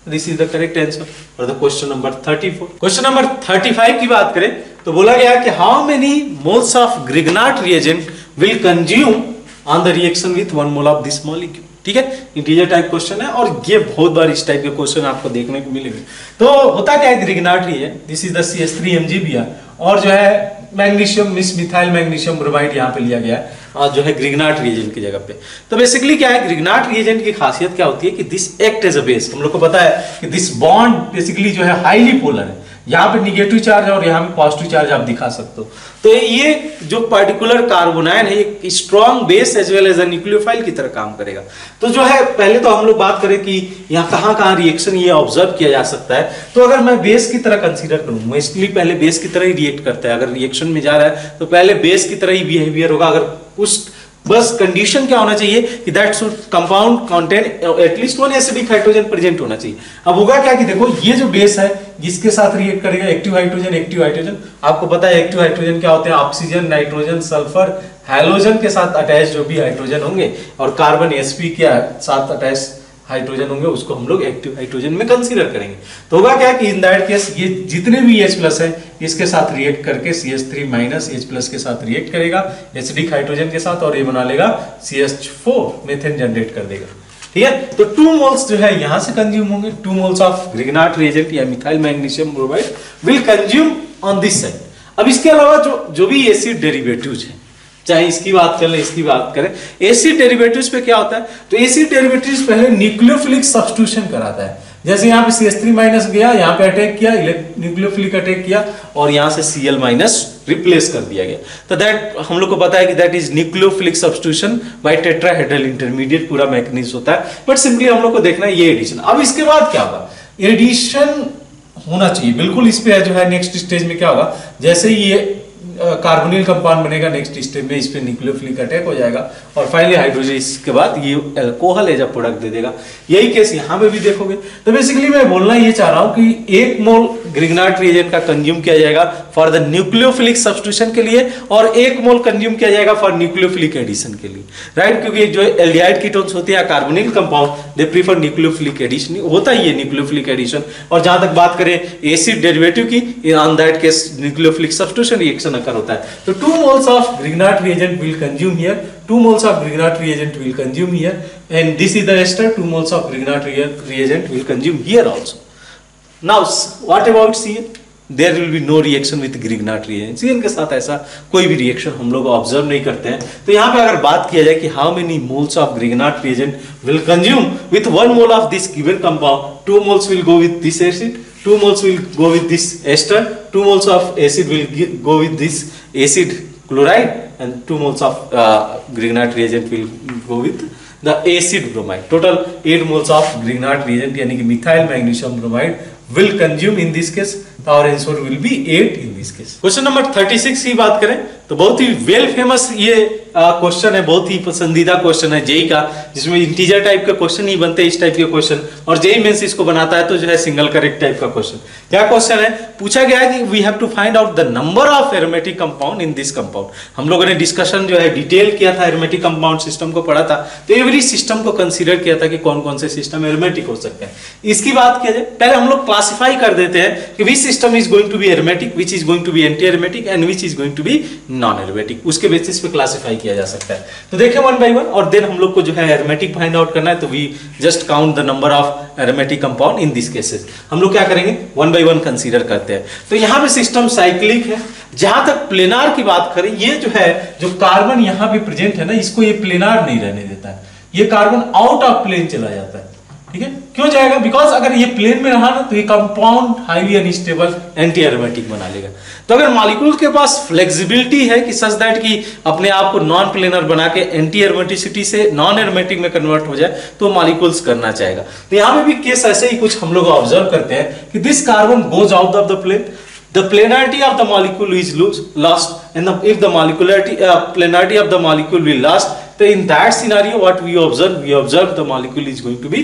This is the correct answer for the question number 34। Question number 35 की बात करें तो बोला गया कि how many moles of ग्रिग्नाट reagent will consume on the reaction with 1 mole of this molecule. ठीक है, integer type question है और ये बहुत बार इस टाइप के क्वेश्चन आपको देखने को मिलेंगे। तो होता क्या है ग्रिग्नाट reagent, this is the CH3MgBr और जो है मैग्नीशियम मिथाइल मैग्नीशियम ब्रोमाइड यहाँ पे लिया गया है और जो है ग्रिग्नाट रिएजेंट की जगह पे। तो बेसिकली क्या है ग्रिग्नाट रिएजेंट की खासियत क्या होती है कि this act as a base. हम लोग को पता है कि दिस बॉन्ड बेसिकली जो है हाईली पोलर है, यहाँ पे निगेटिव चार्ज है और यहाँ पे पॉजिटिव चार्ज आप दिखा सकते हो। तो ये जो पर्टिकुलर कार्बोनाइन है एक strong base as well as a nucleophile की तरह काम करेगा। तो जो है पहले तो हम लोग बात करें कि यहाँ कहाँ कहाँ रिएक्शन ये ऑब्जर्व किया जा सकता है। तो अगर मैं बेस की तरह कंसीडर करूँ, मोस्टली पहले बेस की तरह ही रिएक्ट करता है। अगर रिएक्शन में जा रहा है तो पहले बेस की तरह ही बिहेवियर होगा। अगर उस बस कंडीशन क्या होना चाहिए कि that should compound contain at least 1 acidic hydrogen present होना चाहिए। अब होगा क्या कि देखो ये जो बेस है जिसके साथ रिएक्ट करेगा एक्टिव हाइड्रोजन, आपको पता है एक्टिव हाइड्रोजन क्या होते हैं, ऑक्सीजन, नाइट्रोजन, सल्फर, हैलोजन के साथ अटैच जो भी हाइड्रोजन होंगे और कार्बन sp के साथ अटैच हाइड्रोजन होंगे उसको हम लोग एक्टिव हाइड्रोजन में कंसीडर करेंगे। तो होगा क्या कि इन दैट केस ये जितने भी H+ है इसके साथ रिएक्ट करके CH3- H+ के साथ रिएक्ट करेगा एसिडिक हाइड्रोजन के साथ और ये बना लेगा CH4 मीथेन जनरेट कर देगा। ठीक है, तो 2 मोल्स जो है यहां से कंज्यूम होंगे, 2 मोल्स ऑफ ग्रिग्नाट रिएजेंट या methyl magnesium bromide will consume on this side. अब इसके अलावा जो भी एसिड डेरिवेटिव्स है, चाहे इसकी बात करें इसकी बात करें, एसिड डेरिवेटिव्स पे क्या होता है, तो एसिड डेरिवेटिव्स पहले न्यूक्लियोफिलिक सब्स्टिट्यूशन कराता है। जैसे यहाँ पे CH3- गया, यहाँ पे अटैक किया, न्यूक्लियोफिलिक अटैक किया और यहाँ से Cl- रिप्लेस कर दिया गया। तो दैट हम लोग को पता है कि that is nucleophilic substitution by tetrahedral intermediate, पूरा मैकेनिज्म होता है। बट सिंपली हम लोग को देखना है ये एडिशन। अब इसके बाद क्या होगा, एडिशन होना चाहिए बिल्कुल। इस पे जो है नेक्स्ट स्टेज में क्या होगा, जैसे ये कार्बोनिल कंपाउंड बनेगा, नेक्स्ट स्टेप में इस पे न्यूक्लियोफिलिक अटैक हो जाएगा और फाइनली हाइड्रोजन इसके बाद ये अल्कोहल एज अ प्रोडक्ट दे देगा। यही केस यहाँ पे भी देखोगे। तो बेसिकली मैं बोलना ये चाह रहा हूँ कि 1 मोल ग्रिग्नार्ड रिएजेंट का कंज्यूम किया जाएगा फॉर द न्यूक्लियोफिलिक सब्स्टिट्यूशन के लिए और 1 मोल कंज्यूम किया जाएगा फॉर न्यूक्लियोफिलिक एडिशन के लिए, राइट। क्योंकि जो एल्डिहाइड कीटोन्स होते हैं carbonyl compound they prefer nucleophilic addition, होता ही है न्यूक्लियोफिलिक एडिशन। और जहां तक बात करें एसिड डेरिवेटिव की, on that case nucleophilic substitution reaction occur होता है। तो 2 moles of Grignard reagent will consume here, 2 moles of Grignard reagent will consume here, and this is the ester, 2 moles of Grignard reagent will consume here also. Now what about CN? There will be no reaction with Grignard reagent. CN के साथ ऐसा कोई भी reaction हम लोग observe नहीं करते हैं। तो यहाँ पे अगर बात किया जाए कि how many moles of Grignard reagent will consume with 1 mole of this given compound, 2 moles will go with this acid, 2 moles will go with this ester, 2 moles of acid will go with this acid chloride, and 2 moles of Grignard reagent will go with the acid bromide. Total 8 moles of Grignard reagent यानी कि methyl magnesium bromide will consume in this case. Our answer will be 8 in this case. Question number 36 की बात करें तो बहुत ही well famous ये question है, बहुत ही पसंदीदा क्वेश्चन है जेई का, जिसमें इंटीजर टाइप के क्वेश्चन ही बनते हैं इस टाइप के क्वेश्चन, और जेई मेंस इसको बनाता है तो जो है सिंगल करेक्ट टाइप का क्वेश्चन। क्या क्वेश्चन है, पूछा गया है कि we have to find out the number of aromatic compound in this compound. हम लोगों ने डिस्कशन जो है डिटेल किया था, एरोमेटिक कंपाउंड सिस्टम को पढ़ा था, तो एवरी सिस्टम को कंसीडर किया था कि कौन कौन से सिस्टम एरोमेटिक हो सकते हैं। इसकी बात किया जाए, पहले हम लोग क्लासिफाई कर देते हैं कि which system is going to be aromatic, which is going to be anti aromatic and which is going to be non aromatic. उसके बेसिस पे क्लासिफाई किया जा सकता है। तो देखें 1 by 1, और देन हम लोग को जो है एरोमेटिक फाइंड आउट करना है, तो we just count the number of aromatic compound in this cases. हम लोग क्या करेंगे, 1 by 1 कंसीडर करते हैं। तो यहाँ पे सिस्टम साइक्लिक है। जहां तक प्लेनार की बात करें, ये जो है जो कार्बन यहाँ पे प्रेजेंट है ना, इसको ये प्लेनार नहीं रहने देता है, ये कार्बन आउट ऑफ प्लेन चला जाता है। ठीक है, क्यों जाएगा, बिकॉज अगर ये प्लेन में रहा ना तो ये compound highly unstable anti aromatic बना लेगा। तो अगर मॉलिक्यूल के पास फ्लेक्सिबिलिटी है कि सच दैट कि अपने आप को नॉन प्लेनर बना के एंटी एरोमेटिसिटी से नॉन एरोमेटिक में कन्वर्ट हो जाए, तो मॉलिक्यूल्स करना चाहेगा। तो यहाँ पे भी केस ऐसे ही कुछ हम लोग ऑब्जर्व करते हैं कि this carbon goes out of the plane, the planarity of the molecule is lost, and if the planarity of the molecule will lost, so in that scenario what we observe the molecule is going to be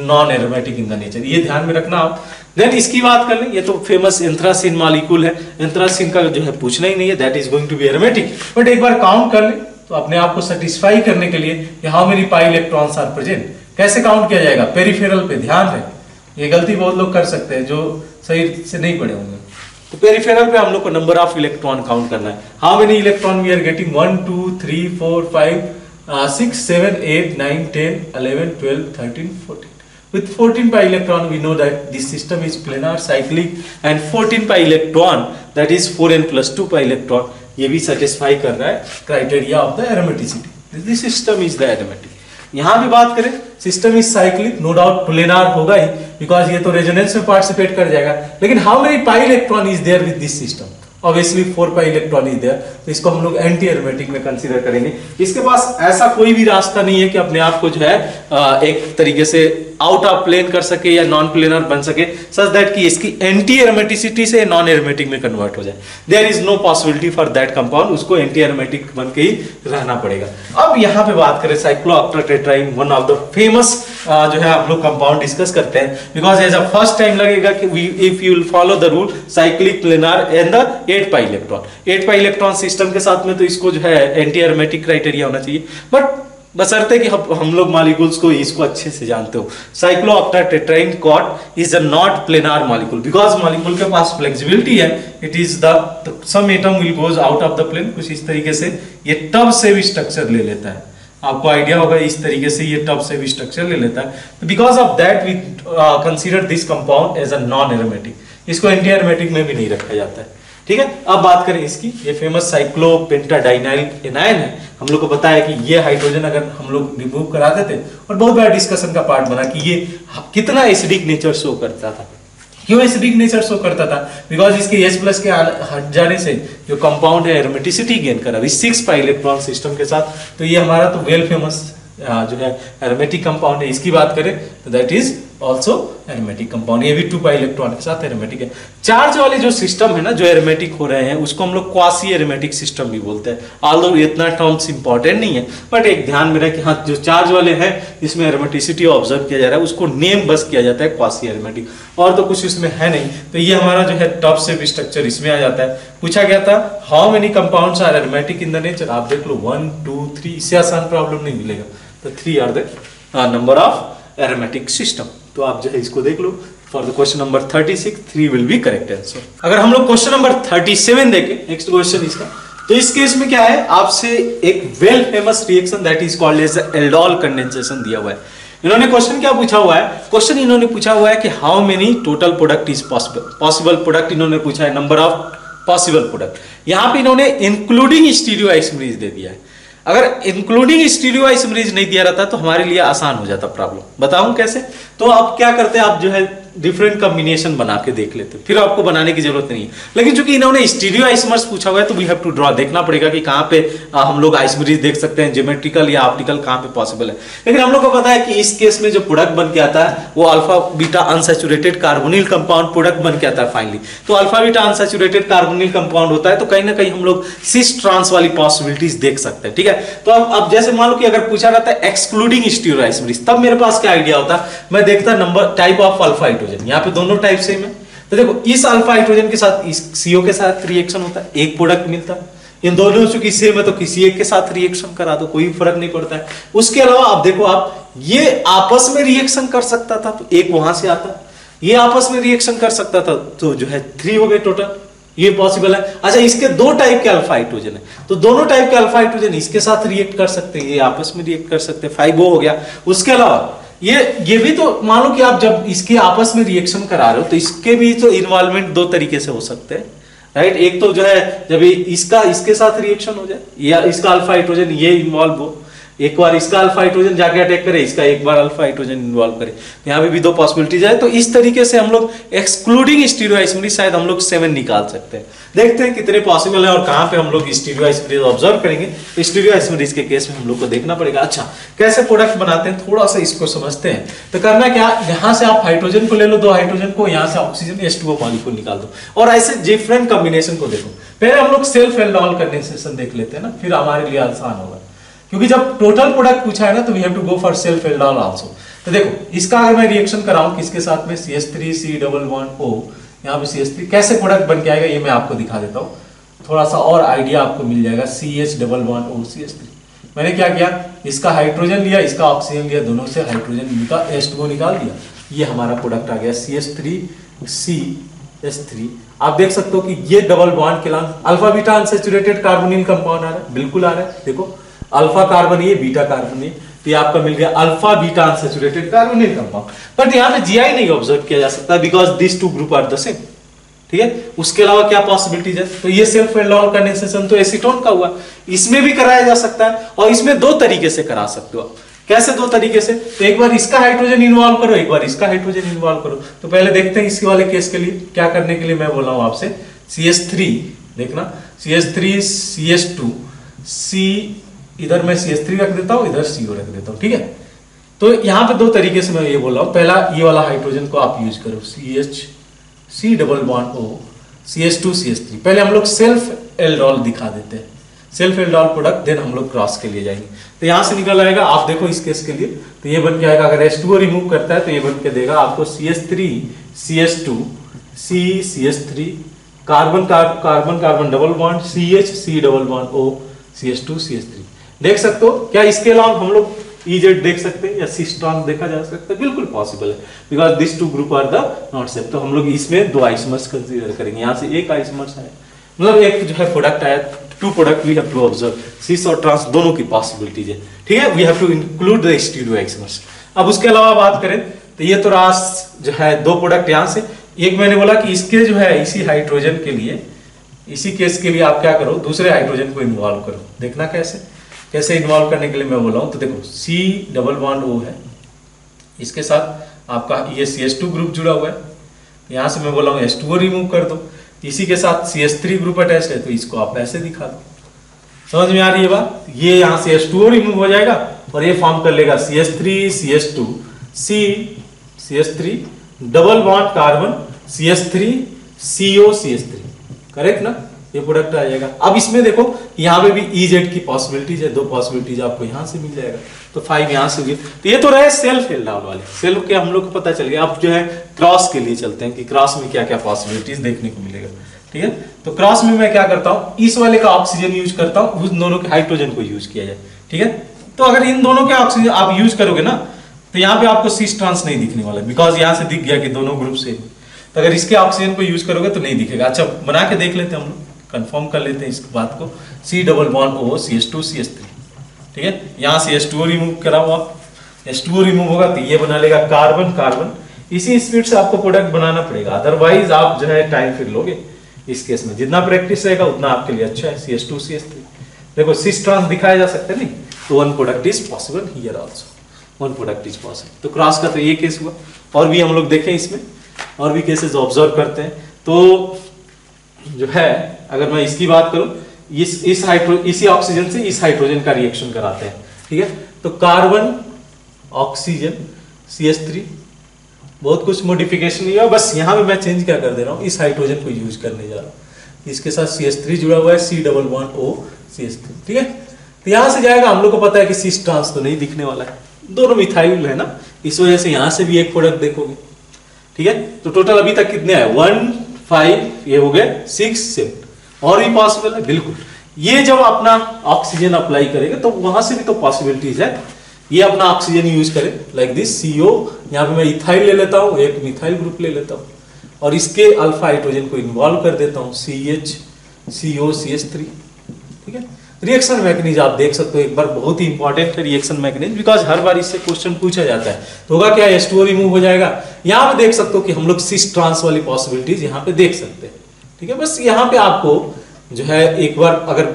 non aromatic in the nature। ये ध्यान में रखना आप। Then इसकी बात कर लें, ये तो फेमस एंथ्रासिन मॉलिक्यूल है, एंथ्रासिन का जो है पूछना ही नहीं है, that is going to be aromatic. But एक बार काउंट कर लें तो अपने आप को सेटिस्फाई करने के लिए how many pi electrons are present, कैसे काउंट किया जाएगा, पेरिफेरल पे ध्यान है। ये गलती बहुत लोग कर सकते हैं जो सही से नहीं पढ़े होंगे। तो पेरिफेरल पे हम लोग को नंबर ऑफ इलेक्ट्रॉन काउंट करना है। How many electron we are getting, 1 2 3 4 5 6 7 8 9 10 11 12 13 14। With 14 pi electron we know that this system is planar cyclic, and 14 pi electron that is 4n plus 2 pi electron, ये भी satisfy कर रहा है criteria of the aromaticity. This system is the aromatic. यहाँ भी बात करें, system is cyclic, no doubt planar होगा ही, बिकॉज ये तो रेजोनेंस में पार्टिसिपेट कर जाएगा। लेकिन how many pi electron is there with this system, obviously 4 pi electron is there, तो इसको हम लोग एंटी एरोमेटिक में कंसीडर करेंगे। इसके पास ऐसा कोई भी रास्ता नहीं है कि अपने आप को जो है एक तरीके से आउट ऑफ प्लेन कर सके या नॉन प्लेनर बन सके, सच दैट कि इसकी एंटी एरोमेटिसिटी से नॉन एरोमेटिक में कन्वर्ट हो जाए। There is no possibility for that compound, उसको एंटी एरोमेटिक बन के ही रहना पड़ेगा। अब यहाँ पे बात करें cyclooctatetraene, one of the famous जो है हम लोग कंपाउंड डिस्कस करते हैं, because as a first time लगेगा कि if you will follow the rule cyclic planar and the 8 pi electron, 8 pi electron system के साथ में तो इसको जो है एंटी एरोमेटिक क्राइटेरिया होना चाहिए। बट बशर्ते कि हम लोग मॉलिक्यूल्स को इसको अच्छे से जानते हो, cyclooctatetraene COT is a not planar molecule, because molecule के पास फ्लेक्सिबिलिटी है। It is the some atom will goes out of the plane, कुछ इस तरीके से ये टब से भी स्ट्रक्चर ले लेता है। आपको आइडिया होगा इस तरीके से ये टब से भी स्ट्रक्चर ले लेता है। Because of that we consider this compound as a non aromatic, इसको एंटी एरोमेटिक में भी नहीं रखा जाता है। ठीक है, अब बात करें इसकी, ये फेमस साइक्लोपेंटाडाइनाइल एनायन है। हम लोग को पता है कि ये हाइड्रोजन अगर हम लोग रिमूव करा देते, और बहुत बड़ा डिस्कशन का पार्ट बना कि ये कितना एसिडिक नेचर शो करता था। क्यों एसिडिक नेचर शो करता था, बिकॉज इसके H+ के हट जाने से जो कंपाउंड है एरोमेटिसिटी गेन करा 6 पाई इलेक्ट्रॉन सिस्टम के साथ। तो ये हमारा तो वेल फेमस जो है एरोमेटिक कंपाउंड है। इसकी बात करें तो that is also aromatic compound, ये भी 2 पाई इलेक्ट्रॉन के साथ एरोमेटिक है। चार्ज वाले जो सिस्टम है ना जो एरोमेटिक हो रहे हैं उसको हम लोग क्वासी एरोमेटिक सिस्टम भी बोलते हैं। ऑल्दो इतना टर्म्स इंपॉर्टेंट नहीं है, बट एक ध्यान में रहे कि हाँ जो चार्ज वाले हैं इसमें एरोमेटिसिटी ऑब्जर्व किया जा रहा है उसको नेम बस किया जाता है क्वासी एरोमेटिक, और तो कुछ इसमें है नहीं। तो ये हमारा जो है टॉप शेप स्ट्रक्चर इसमें आ जाता है। पूछा गया था how many compounds are aromatic in the nature, आप देख लो 1 2 3, इससे आसान प्रॉब्लम नहीं मिलेगा। तो 3 are the number of aromatic system. तो आप जो है इसको देख लो for the question number 36 3 will be correct answer. अगर हम लोग क्वेश्चन नंबर 37 देखें, नेक्स्ट क्वेश्चन इसका, तो इस केस में क्या है आपसे एक well famous reaction that is called as aldol condensation दिया हुआ है। इन्होंने क्वेश्चन क्या पूछा हुआ है, क्वेश्चन इन्होंने पूछा हुआ है कि how many total product is possible, possible product इन्होंने पूछा है, नंबर ऑफ पॉसिबल प्रोडक्ट। यहां पे इन्होंने इंक्लूडिंग स्टीरियोआइसोमरेज दे दिया है। अगर इंक्लूडिंग स्टीरियोआइसोमरेज नहीं दिया रहता तो हमारे लिए आसान हो जाता प्रॉब्लम। बताऊं कैसे? तो आप क्या करते हैं, आप जो है डिफरेंट कॉम्बिनेशन बना के देख लेते, फिर आपको बनाने की जरूरत नहीं है। लेकिन चूंकि इन्होंने स्टीरियो आइसोमर्स पूछा हुआ है तो वी हैव टू ड्रॉ, देखना पड़ेगा कि कहां पे हम लोग आइसोमरेज देख सकते हैं, ज्योमेट्रिकल या ऑप्टिकल कहां पे पॉसिबल है। लेकिन हम लोग को पता है कि इस केस में जो प्रोडक्ट बन के आता है वो alpha beta unsaturated carbonyl compound product बन के आता है फाइनली। तो alpha beta unsaturated carbonyl compound होता है तो कहीं ना कहीं हम लोग सिस ट्रांस वाली पॉसिबिलिटीज देख सकते हैं। ठीक है, तो अब जैसे मान लो कि अगर पूछा रहता है एक्सक्लूडिंग स्टीरियो आइसोमरेज, तब मेरे पास क्या आइडिया होता, मैं देखता number type of alpha hydrogen, यहाँ पे दोनों टाइप सेम है। तो देखो इस अल्फा हाइड्रोजन के साथ इस CO के साथ रिएक्शन होता है, एक प्रोडक्ट मिलता है। इन दोनों चूंकि सेम है तो किसी एक के साथ रिएक्शन करा दो, कोई फर्क नहीं पड़ता है। उसके अलावा आप देखो, आप ये आपस में रिएक्शन कर सकता था तो एक वहां से आता, ये आपस में रिएक्शन कर सकता था तो जो है 3 हो गए टोटल, ये पॉसिबल है। अच्छा, इसके 2 टाइप के अल्फा हाइड्रोजन है तो दोनों टाइप के अल्फा हाइड्रोजन इसके साथ रिएक्ट कर सकते हैं, ये आपस में रिएक्ट कर सकते हैं, 5 हो गया। उसके अलावा ये भी तो मान लो कि आप जब इसके आपस में रिएक्शन करा रहे हो तो इसके भी तो इन्वॉल्वमेंट 2 तरीके से हो सकते हैं, राइट। एक तो जो है जब इसका इसके साथ रिएक्शन हो जाए या इसका अल्फा हाइड्रोजन ये इन्वॉल्व हो, एक बार इसका अल्फा हाइड्रोजन जाके अटैक करे, इसका एक बार अल्फा हाइड्रोजन इन्वॉल्व करे, यहाँ पे भी 2 पॉसिबिलिटीज है। तो इस तरीके से हम लोग एक्सक्लूडिंग स्टीरियोआइसोमरेज शायद हम लोग 7 निकाल सकते हैं। देखते हैं कितने पॉसिबल है और कहां पे हम लोग स्टीरियोआइसोमरेज ऑब्जर्व करेंगे। स्टीरियोआइसोमरेज के केस में हम लोग को देखना पड़ेगा, अच्छा कैसे प्रोडक्ट बनाते हैं, थोड़ा सा इसको समझते हैं। तो करना क्या, यहां से आप हाइड्रोजन को ले लो, 2 हाइड्रोजन को, यहां से ऑक्सीजन H2O मॉलिक्यूल निकाल दो और ऐसे डिफरेंट कॉम्बिनेशन को देखो। पहले हम लोग सेल्फ एल्डोल कंडेंसेशन देख लेते हैं ना, फिर हमारे लिए आसान होगा, क्योंकि जब टोटल प्रोडक्ट पूछा है ना तो we have to go for self aldol also. तो देखो इसका अगर मैं रिएक्शन कराऊं किसके साथ में, CH3 C11O, यहाँ पे CH3, कैसे प्रोडक्ट बन के आएगा ये मैं आपको दिखा देता हूँ, थोड़ा सा और आइडिया आपको मिल जाएगा। CH11O CH3, मैंने क्या किया, इसका हाइड्रोजन लिया, इसका ऑक्सीजन लिया, दोनों से हाइड्रोजन का H2O निकाल दिया, ये हमारा प्रोडक्ट आ गया CH3 CH3। आप देख सकते हो कि ये डबल बॉन्ड के नाम alpha beta unsaturated carbonyl compound आ रहा है, बिल्कुल आ रहा है। देखो अल्फा कार्बन ये, बीटा कार्बन ये, तो ये आपका मिल गया alpha beta unsaturated carbonyl compound. But यहाँ पे GI नहीं ऑब्जर्व किया जा सकता because this 2 group are the same. ठीक है, उसके अलावा क्या पॉसिबिलिटीज है, तो ये सेल्फ एल्डोल कंडेंसेशन तो एसीटोन का हुआ, इसमें भी कराया जा सकता है और इसमें 2 तरीके से करा सकते हो आप। कैसे 2 तरीके से, तो एक बार इसका हाइड्रोजन इन्वॉल्व करो, एक बार इसका हाइड्रोजन इन्वॉल्व करो। तो पहले देखते हैं इसके वाले केस के लिए क्या करने के लिए मैं बोल रहा हूं आपसे, CH3 देखना, CH3 CH2 C, इधर मैं CH3 रख देता हूं, इधर CO रख देता हूं। ठीक है, तो यहां पे 2 तरीके से मैं ये बोल रहा हूं। पहला ये वाला हाइड्रोजन को आप यूज करो, C double bond O CH2 CH3। पहले हम लोग सेल्फ एल्डोल दिखा देते हैं, सेल्फ एल्डोल प्रोडक्ट, देन हम लोग क्रॉस के लिए जाएंगे। तो यहां से निकल आएगा, आप देखो इस केस के लिए तो ये बन के आएगा, अगर H2O रिमूव करता है तो ये बन के देगा आपको CH3 CH2 C CH3 carbon carbon double bond CH C double bond O CH2 CH3। देख सकते हो क्या, इसके अलावा हम लोग EZ देख सकते हैं या सिस ट्रांस देखा जा सकता है, बिल्कुल पॉसिबल है because this 2 group are the not same. तो हम लोग इसमें 2 आइसोमर्स कंसीडर करेंगे, यहाँ से एक आइसोमर्स है, मतलब एक जो है प्रोडक्ट आया, 2 product we have to observe, cis और ट्रांस दोनों की पॉसिबिलिटीज है। ठीक है, we have to include the stereo isomers. अब उसके अलावा बात करें तो ये तो रास जो है 2 प्रोडक्ट यहाँ से, एक मैंने बोला कि इसके जो है इसी हाइड्रोजन के लिए, इसी केस के लिए आप क्या करो, दूसरे हाइड्रोजन को इन्वॉल्व करो। देखना कैसे इन्वॉल्व करने के लिए मैं बोल रहा हूं, तो देखो C डबल बॉन्ड O है, इसके साथ आपका ये CH2 ग्रुप जुड़ा हुआ है, यहां से मैं बोल रहा हूं H2O रिमूव कर दो, इसी के साथ CH3 ग्रुप अटैच है तो इसको आप ऐसे दिखा दो। समझ में आ रही है बात, ये यहां से H2O रिमूव हो जाएगा और ये फॉर्म कर लेगा CH3 CH2 C CH3 double bond carbon CH3 CO CH3, correct ना, ये प्रोडक्ट आ जाएगा। अब इसमें देखो यहाँ पे भी EZ की पॉसिबिलिटीज है, 2 पॉसिबिलिटीज आपको यहाँ से मिल जाएगा, तो 5 यहाँ से हुई। तो ये तो रहे सेल्फ एल्डाल वाले, सेल्फ के हम लोग को पता चल गया। अब जो है क्रॉस के लिए चलते हैं कि क्रॉस में क्या क्या पॉसिबिलिटीज देखने को मिलेगा, ठीक है। तो क्रॉस में मैं क्या करता हूँ, इस वाले का ऑक्सीजन यूज करता हूँ, उस दोनों के हाइड्रोजन को यूज किया जाए, ठीक है। तो अगर इन दोनों के ऑक्सीजन आप यूज करोगे ना, तो यहाँ पे आपको सिस ट्रांस नहीं दिखने वाला, बिकॉज यहाँ से दिख गया कि दोनों ग्रुप से। तो अगर इसके ऑक्सीजन को यूज करोगे तो नहीं दिखेगा। अच्छा, बना के देख लेते हैं हम लोग, कंफर्म कर लेते हैं इस बात को। C double bond O CH2 CH3, ठीक है। यहाँ से H2O रिमूव कराओ आप, H2O रिमूव होगा तो ये बना लेगा कार्बन कार्बन। इसी स्पीड से आपको प्रोडक्ट बनाना पड़ेगा, अदरवाइज आप जो है टाइम फिर लोगे। इस केस में जितना प्रैक्टिस रहेगा उतना आपके लिए अच्छा है। CH2 CH3 देखो सिस ट्रांस दिखाया जा सकता है नहीं, तो one product is possible here also, one product is possible. तो क्रॉस का तो ये केस हुआ, और भी हम लोग देखें इसमें और भी केसेस ऑब्जर्व करते हैं। तो जो है अगर मैं इसकी बात करूं, इसी ऑक्सीजन से इस हाइड्रोजन का रिएक्शन कराते हैं, ठीक है। तो कार्बन ऑक्सीजन CH3, बहुत कुछ मॉडिफिकेशन नहीं हुआ, बस यहाँ पे मैं चेंज क्या कर दे रहा हूँ, इस हाइड्रोजन को यूज करने जा रहा हूँ। इसके साथ CH3 जुड़ा हुआ है, C double bond O CH3, ठीक है। तो यहाँ से जाएगा, हम लोग को पता है कि सिस ट्रांस तो नहीं दिखने वाला है, दोनों मिथाइल है ना, इस वजह से यहाँ से भी एक प्रोडक्ट देखोगे, ठीक है। तो टोटल अभी तक कितने आए, 1 5, ये हो गए 6 7, और भी पॉसिबल है बिल्कुल। ये जब अपना ऑक्सीजन अप्लाई करेगा तो वहां से भी तो पॉसिबिलिटीज है। ये अपना ऑक्सीजन यूज करे लाइक दिस CO, यहाँ पे मैं इथाइल ले लेता हूँ, एक मिथाइल ग्रुप ले लेता हूँ, और इसके अल्फा हाइड्रोजन को इन्वॉल्व कर देता हूँ CH CO CH3, ठीक है। रिएक्शन मैकेनिज्म आप देख सकते हो एक बार, बहुत ही इंपॉर्टेंट है रिएक्शन मैकेनिज्म, बिकॉज हर बार इससे क्वेश्चन पूछा जाता है। तो होगा क्या, H2O रिमूव हो जाएगा। यहाँ पे देख सकते हो कि हम लोग सिस ट्रांस वाली पॉसिबिलिटीज यहाँ पे देख सकते हैं, ठीक है। बस यहाँ पे आपको जो है एक बार अगर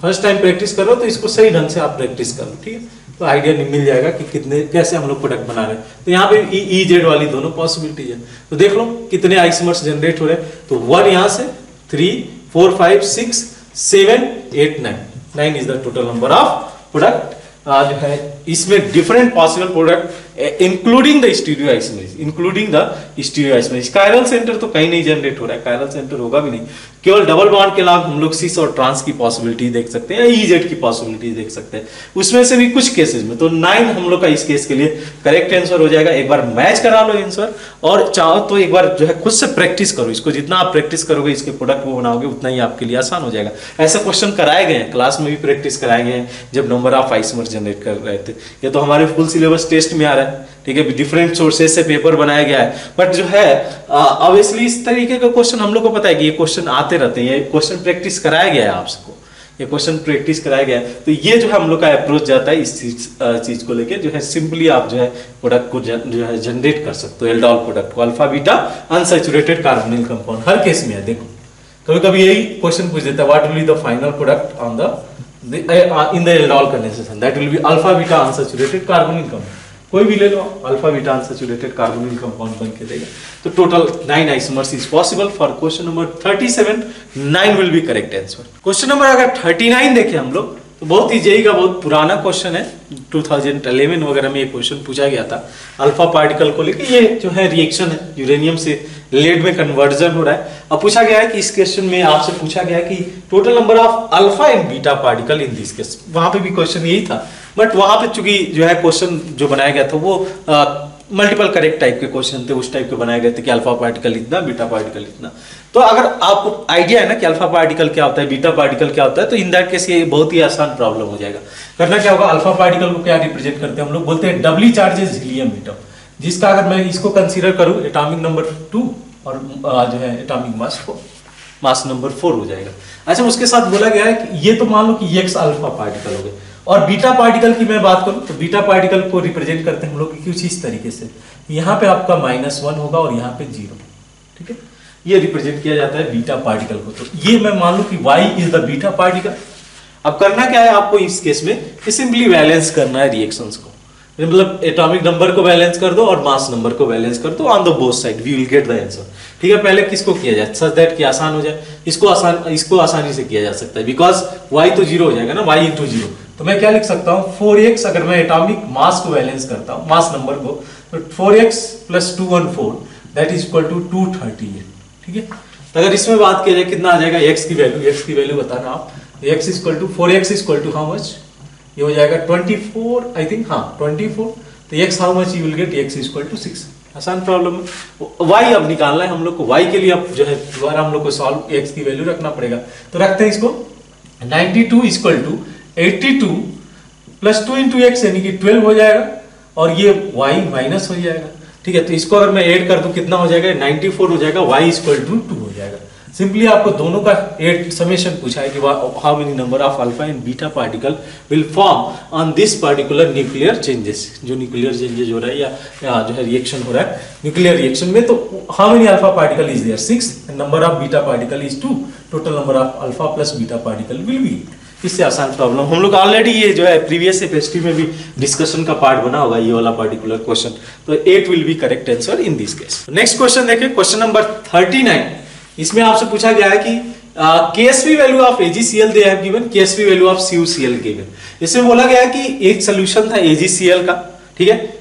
फर्स्ट टाइम प्रैक्टिस करो तो इसको सही ढंग से आप प्रैक्टिस करो, ठीक है। तो आइडिया मिल जाएगा कि कितने कैसे हम लोग प्रोडक्ट बना रहे हैं। तो यहाँ पे EZ वाली दोनों पॉसिबिलिटीज है। तो देख लो कितने आइसोमर्स जनरेट हो रहे हैं। तो 1 यहाँ से, 3 4 5 6 7 8 9 is the total number of product जो है इसमें different possible product including the stereo isomerase, including the stereo isomerase. Chiral centre तो कहीं नहीं जनरेट हो रहा है, कायरल सेंटर होगा भी नहीं, केवल डबल बॉन्ड के अलावा हम लोग सिस और ट्रांस की पॉसिबिलिटी देख सकते हैं, EZ की पॉसिबिलिटी देख सकते हैं, उसमें से भी कुछ केसेस में। तो 9 हम लोग का इस केस के लिए करेक्ट आंसर हो जाएगा। एक बार मैच करा लो आंसर, और चाहो तो एक बार जो है खुद से प्रैक्टिस करो इसको, जितना आप प्रैक्टिस करोगे इसके प्रोडक्ट को बनाओगे उतना ही आपके लिए आसान हो जाएगा। ऐसे क्वेश्चन कराए गए हैं, क्लास में भी प्रैक्टिस कराए गए हैं जब नंबर ऑफ आइसोमर जनरेट कर रहे थे। ये तो हमारे फुल सिलेबस टेस्ट में आ रहा है, ठीक है। डिफरेंट सोर्सेज से पेपर बनाया गया है, बट जो है ऑब्वियसली इस तरीके का क्वेश्चन हम लोग को पता है कि ये क्वेश्चन आते रहते हैं, ये क्वेश्चन प्रैक्टिस कराया गया है आपको, ये क्वेश्चन प्रैक्टिस कराया गया है। तो ये जो है हम लोग का अप्रोच जाता है इस चीज को लेके, जो है सिंपली आप जो है प्रोडक्ट को जो है जनरेट कर सकते हो, एल्डोल प्रोडक्ट को, alpha beta unsaturated carbonyl compound. हर केस में है, देखो कभी कभी यही क्वेश्चन पूछ देता है, what will be the final product on the in the aldol condensation, that will be alpha beta unsaturated carbonyl compound। कोई भी ले लो, alpha beta unsaturated carbonyl compound बन के देगा। तो total 9 isomers is possible for question number 37, 9 will be correct answer. Question number अगर 39 देखें हम लोग, तो बहुत ही जेई का बहुत पुराना क्वेश्चन है, 2011 वगैरह में ये क्वेश्चन पूछा गया था अल्फा पार्टिकल को लेके। ये जो है रिएक्शन है, यूरेनियम से लेड में कन्वर्जन हो रहा है। अब पूछा गया है कि इस क्वेश्चन में आपसे पूछा गया है कि total number of alpha and beta particle in this case. वहां पे भी क्वेश्चन यही था, बट वहां पे चूंकि जो है क्वेश्चन जो बनाया गया था वो मल्टीपल करेक्ट टाइप के क्वेश्चन थे, उस टाइप के बनाए गए थे कि अल्फा पार्टिकल इतना, बीटा पार्टिकल इतना। तो अगर आपको आइडिया है ना कि अल्फा पार्टिकल क्या होता है, बीटा पार्टिकल क्या होता है, तो इन दैट केस ये बहुत ही आसान प्रॉब्लम हो जाएगा। करना क्या होगा, अल्फा पार्टिकल को क्या रिप्रेजेंट करते हैं हम लोग, बोलते हैं डबली चार्जेस हीलियम एटम, जिसका अगर मैं इसको कंसीडर करूं एटॉमिक नंबर 2 और जो है एटॉमिक मास 4, मास नंबर 4 हो जाएगा। अच्छा, उसके साथ बोला गया है कि ये तो मान लो कि एक्स अल्फा पार्टिकल हो गए, और बीटा पार्टिकल की मैं बात करूं तो बीटा पार्टिकल को रिप्रेजेंट करते हैं हम लोग कुछ इस तरीके से, यहाँ पे आपका -1 होगा और यहाँ पे 0, ठीक है। ये रिप्रेजेंट किया जाता है बीटा पार्टिकल को। तो ये मैं मान लूं कि Y is the beta particle. अब करना क्या है आपको इस केस में, सिंपली बैलेंस करना है रिएक्शंस को, मतलब एटॉमिक नंबर को बैलेंस कर दो और मास नंबर को बैलेंस कर दो on the both side, we will get the answer. ठीक है, पहले किसको किया जाए सच दैट कि आसान हो जाए, इसको आसानी से किया जा सकता है, बिकॉज y तो 0 हो जाएगा ना, y × 0। तो मैं क्या लिख सकता हूँ 4x, अगर मैं एटॉमिक मास को बैलेंस करता हूँ, मास नंबर को, तो 4x plus 214 that is equal to 238। ठीक है, तो अगर इसमें बात किया जाए कितना आ जाएगा x की वैल्यू बताना आप। x is equal to 4x is equal to how much, ये हो जाएगा 24 आई थिंक, हाँ 24। तो x how much you will get, x is equal to 6। आसान प्रॉब्लम है। y अब निकालना है हम लोग को, y के लिए अब जो है दोबारा हम लोग को सॉल्व x की वैल्यू रखना पड़ेगा। तो रखते हैं इसको, 92 is equal to 82 plus 2 into X यानी कि 12 हो जाएगा, और ये y माइनस हो जाएगा। ठीक है, तो इसको अगर मैं ऐड कर दूं कितना हो जाएगा, 94 हो जाएगा, y इक्वल टू 2 हो जाएगा। सिंपली आपको दोनों का एड समेशन पूछा है कि how many number of alpha and beta particle will form on this particular nuclear changes. जो न्यूक्लियर चेंजेस हो रहा है या जो है रिएक्शन हो रहा है न्यूक्लियर रिएक्शन में, तो how many alpha particle is there 6 and number of beta particle is 2, total number of alpha plus beta particle will be. इससे आसान प्रॉब्लम हम लोग ऑलरेडी ये जो है प्रीवियस एफएसटी में भी डिस्कशन का पार्ट बना होगा ये वाला पार्टिकुलर क्वेश्चन। तो 8 will be correct answer in this case. Next question देखिए, क्वेश्चन नंबर 39। इसमें आपसे पूछा गया है कि Ksp value of AgCl they have given, Ksp value of CuCl given. इसमें बोला गया है कि एक सॉल्यूशन था एजीसीएल का, ठीक है,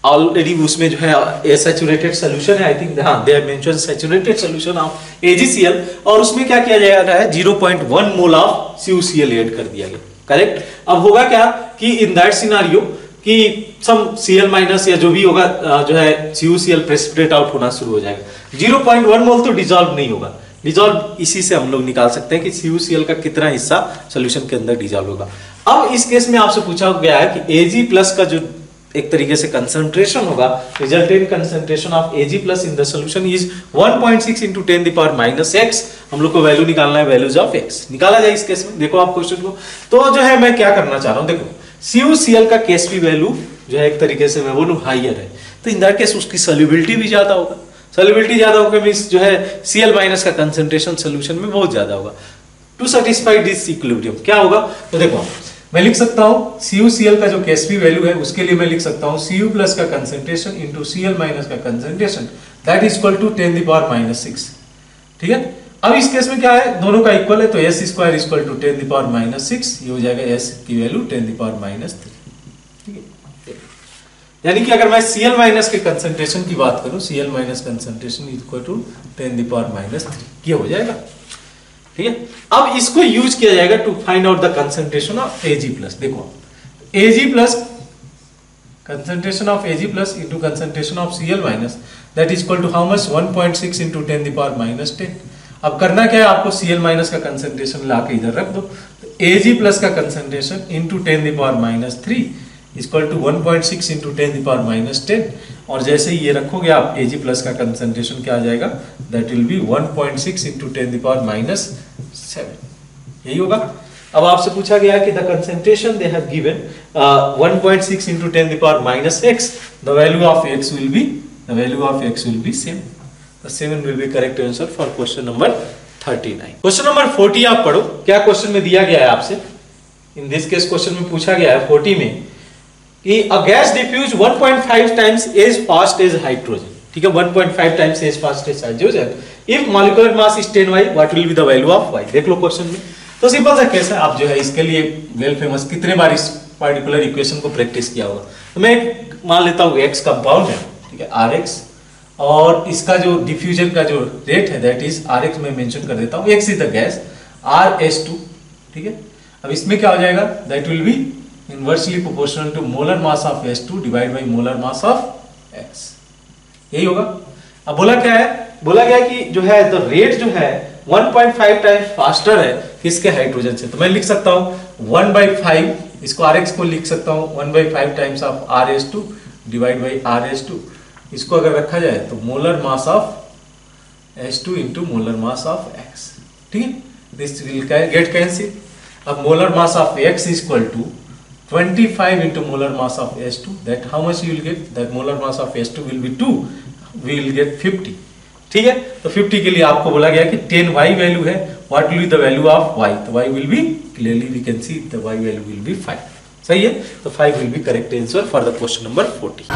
ऑलरेडी उसमें जो है सैचुरेटेड सॉल्यूशन है, आई थिंक हाँ they have mentioned saturated solution of AgCl, और उसमें क्या किया जा रहा है 0.1 मोल ऑफ सीयूसीएल ऐड कर दिया गया। करेक्ट। अब होगा क्या कि इन दैट सिनेरियो कि सम Cl माइनस या जो भी होगा जो है CuCl प्रेसिपिटेट आउट होना शुरू हो जाएगा। 0.1 मोल तो डिसॉल्व नहीं होगा, डिसॉल्व इसी से हम लोग निकाल सकते हैं कि CuCl का कितना हिस्सा सॉल्यूशन के अंदर डिसॉल्व होगा। अब इस केस में आपसे पूछा गया है कि Ag प्लस का जो एक तरीके से कंसंट्रेशन होगा, resultant concentration of Ag plus in the solution is 1.6 into 10 the power minus x। हम लोग को वैल्यू निकालना है, वैल्यूज ऑफ x निकाला जाए इस केस में। देखो आप क्वेश्चन को, तो जो है मैं क्या करना चाह रहा हूं, देखो CuCl का केएसवी वैल्यू जो है एक तरीके से मैं बोलूं हाइयर है, तो इन दैट केस उसकी सॉल्युबिलिटी भी ज्यादा होगा। सॉल्युबिलिटी ज्यादा होगा मींस जो है Cl माइनस का कंसंट्रेशन सॉल्यूशन में बहुत ज्यादा होगा। टू सैटिस्फाई दिस इक्विलिब्रियम क्या होगा, तो देखो मैं लिख सकता हूं CuCl का जो केएसवी वैल्यू है उसके लिए मैं लिख सकता हूं Cu प्लस का कंसंट्रेशन इंटू Cl माइनस का concentration that is equal to 10 the power minus 6। ठीक है, अब इस केस में क्या है, दोनों का इक्वल है, तो s square is equal to 10 the power minus 6, ये हो जाएगा s की वैल्यू 10 the power minus 3। ठीक है, यानी कि अगर मैं Cl माइनस के कंसंट्रेशन की बात करूं, Cl minus concentration is equal to 10 the power minus 3, ये हो जाएगा। ठीक है, अब इसको यूज किया जाएगा to find out the concentration of Ag plus. देखो Ag plus concentration of Ag plus into concentration of Cl minus that is equal to how much 1.6 into 10 the power minus 10। अब करना क्या है, आपको Cl माइनस का concentration लाके इधर रख दो, तो Ag प्लस का concentration into 10 the power minus 3 is equal to 1.6 into 10 the power minus 10, और जैसे ही ये रखोगे आप Ag प्लस का कंसंट्रेशन क्या आ जाएगा, that will be 1.6 into 10 the power minus 7, यही होगा। अब आपसे पूछा गया कि the concentration they have given 1.6 into 10 the power minus x, the value of x will be same, the 7 will be correct answer for question number 39। Question number 40 आप पढ़ो, क्या क्वेश्चन में दिया गया है आपसे, इन दिस केस क्वेश्चन में पूछा गया है 40 में कि a gas diffuse 1.5 times as fast as hydrogen। ठीक है, 1.5 times as fast as hydrogen, if molecular mass is 10y what will be the value of y। देख लो क्वेश्चन में, तो सिंपल सा केस है, आप जो है इसके लिए वेल फेमस कितने बार इस पार्टिकुलर इक्वेशन को प्रैक्टिस किया होगा। तो मैं मान लेता हूँ x कंपाउंड है, ठीक है Rx, और इसका जो डिफ्यूजन का जो रेट है दैट इज Rx, मैं मेंशन कर देता हूँ, x is the gas Rs2। ठीक है, अब इसमें क्या हो जाएगा, that will be inversely proportional to molar mass of S2 divide by molar mass of x, यही होगा। अब बोला क्या है, बोला गया कि जो है द रेट जो है 1.5 टाइम्स फास्टर है किसके, हाइड्रोजन से। तो मैं लिख सकता हूं 1/5, इसको Rx को लिख सकता हूं 1/5 times of Rs2 divide by Rs2। इसको अगर रखा जाए तो molar mass of S2 into molar mass of x। ठीक है, दिस विल गेट कैंसिल। अब molar mass of x is equal to 25 into molar mass of S2, that how much you will get, that molar mass of S2 will be 2, we will get 50। ठीक है, तो 50 के लिए आपको बोला गया कि 10y वैल्यू है, what will be the value of y, तो y will be clearly we can see the y value will be 5। सही है, तो 5 will be correct answer for the question number 40।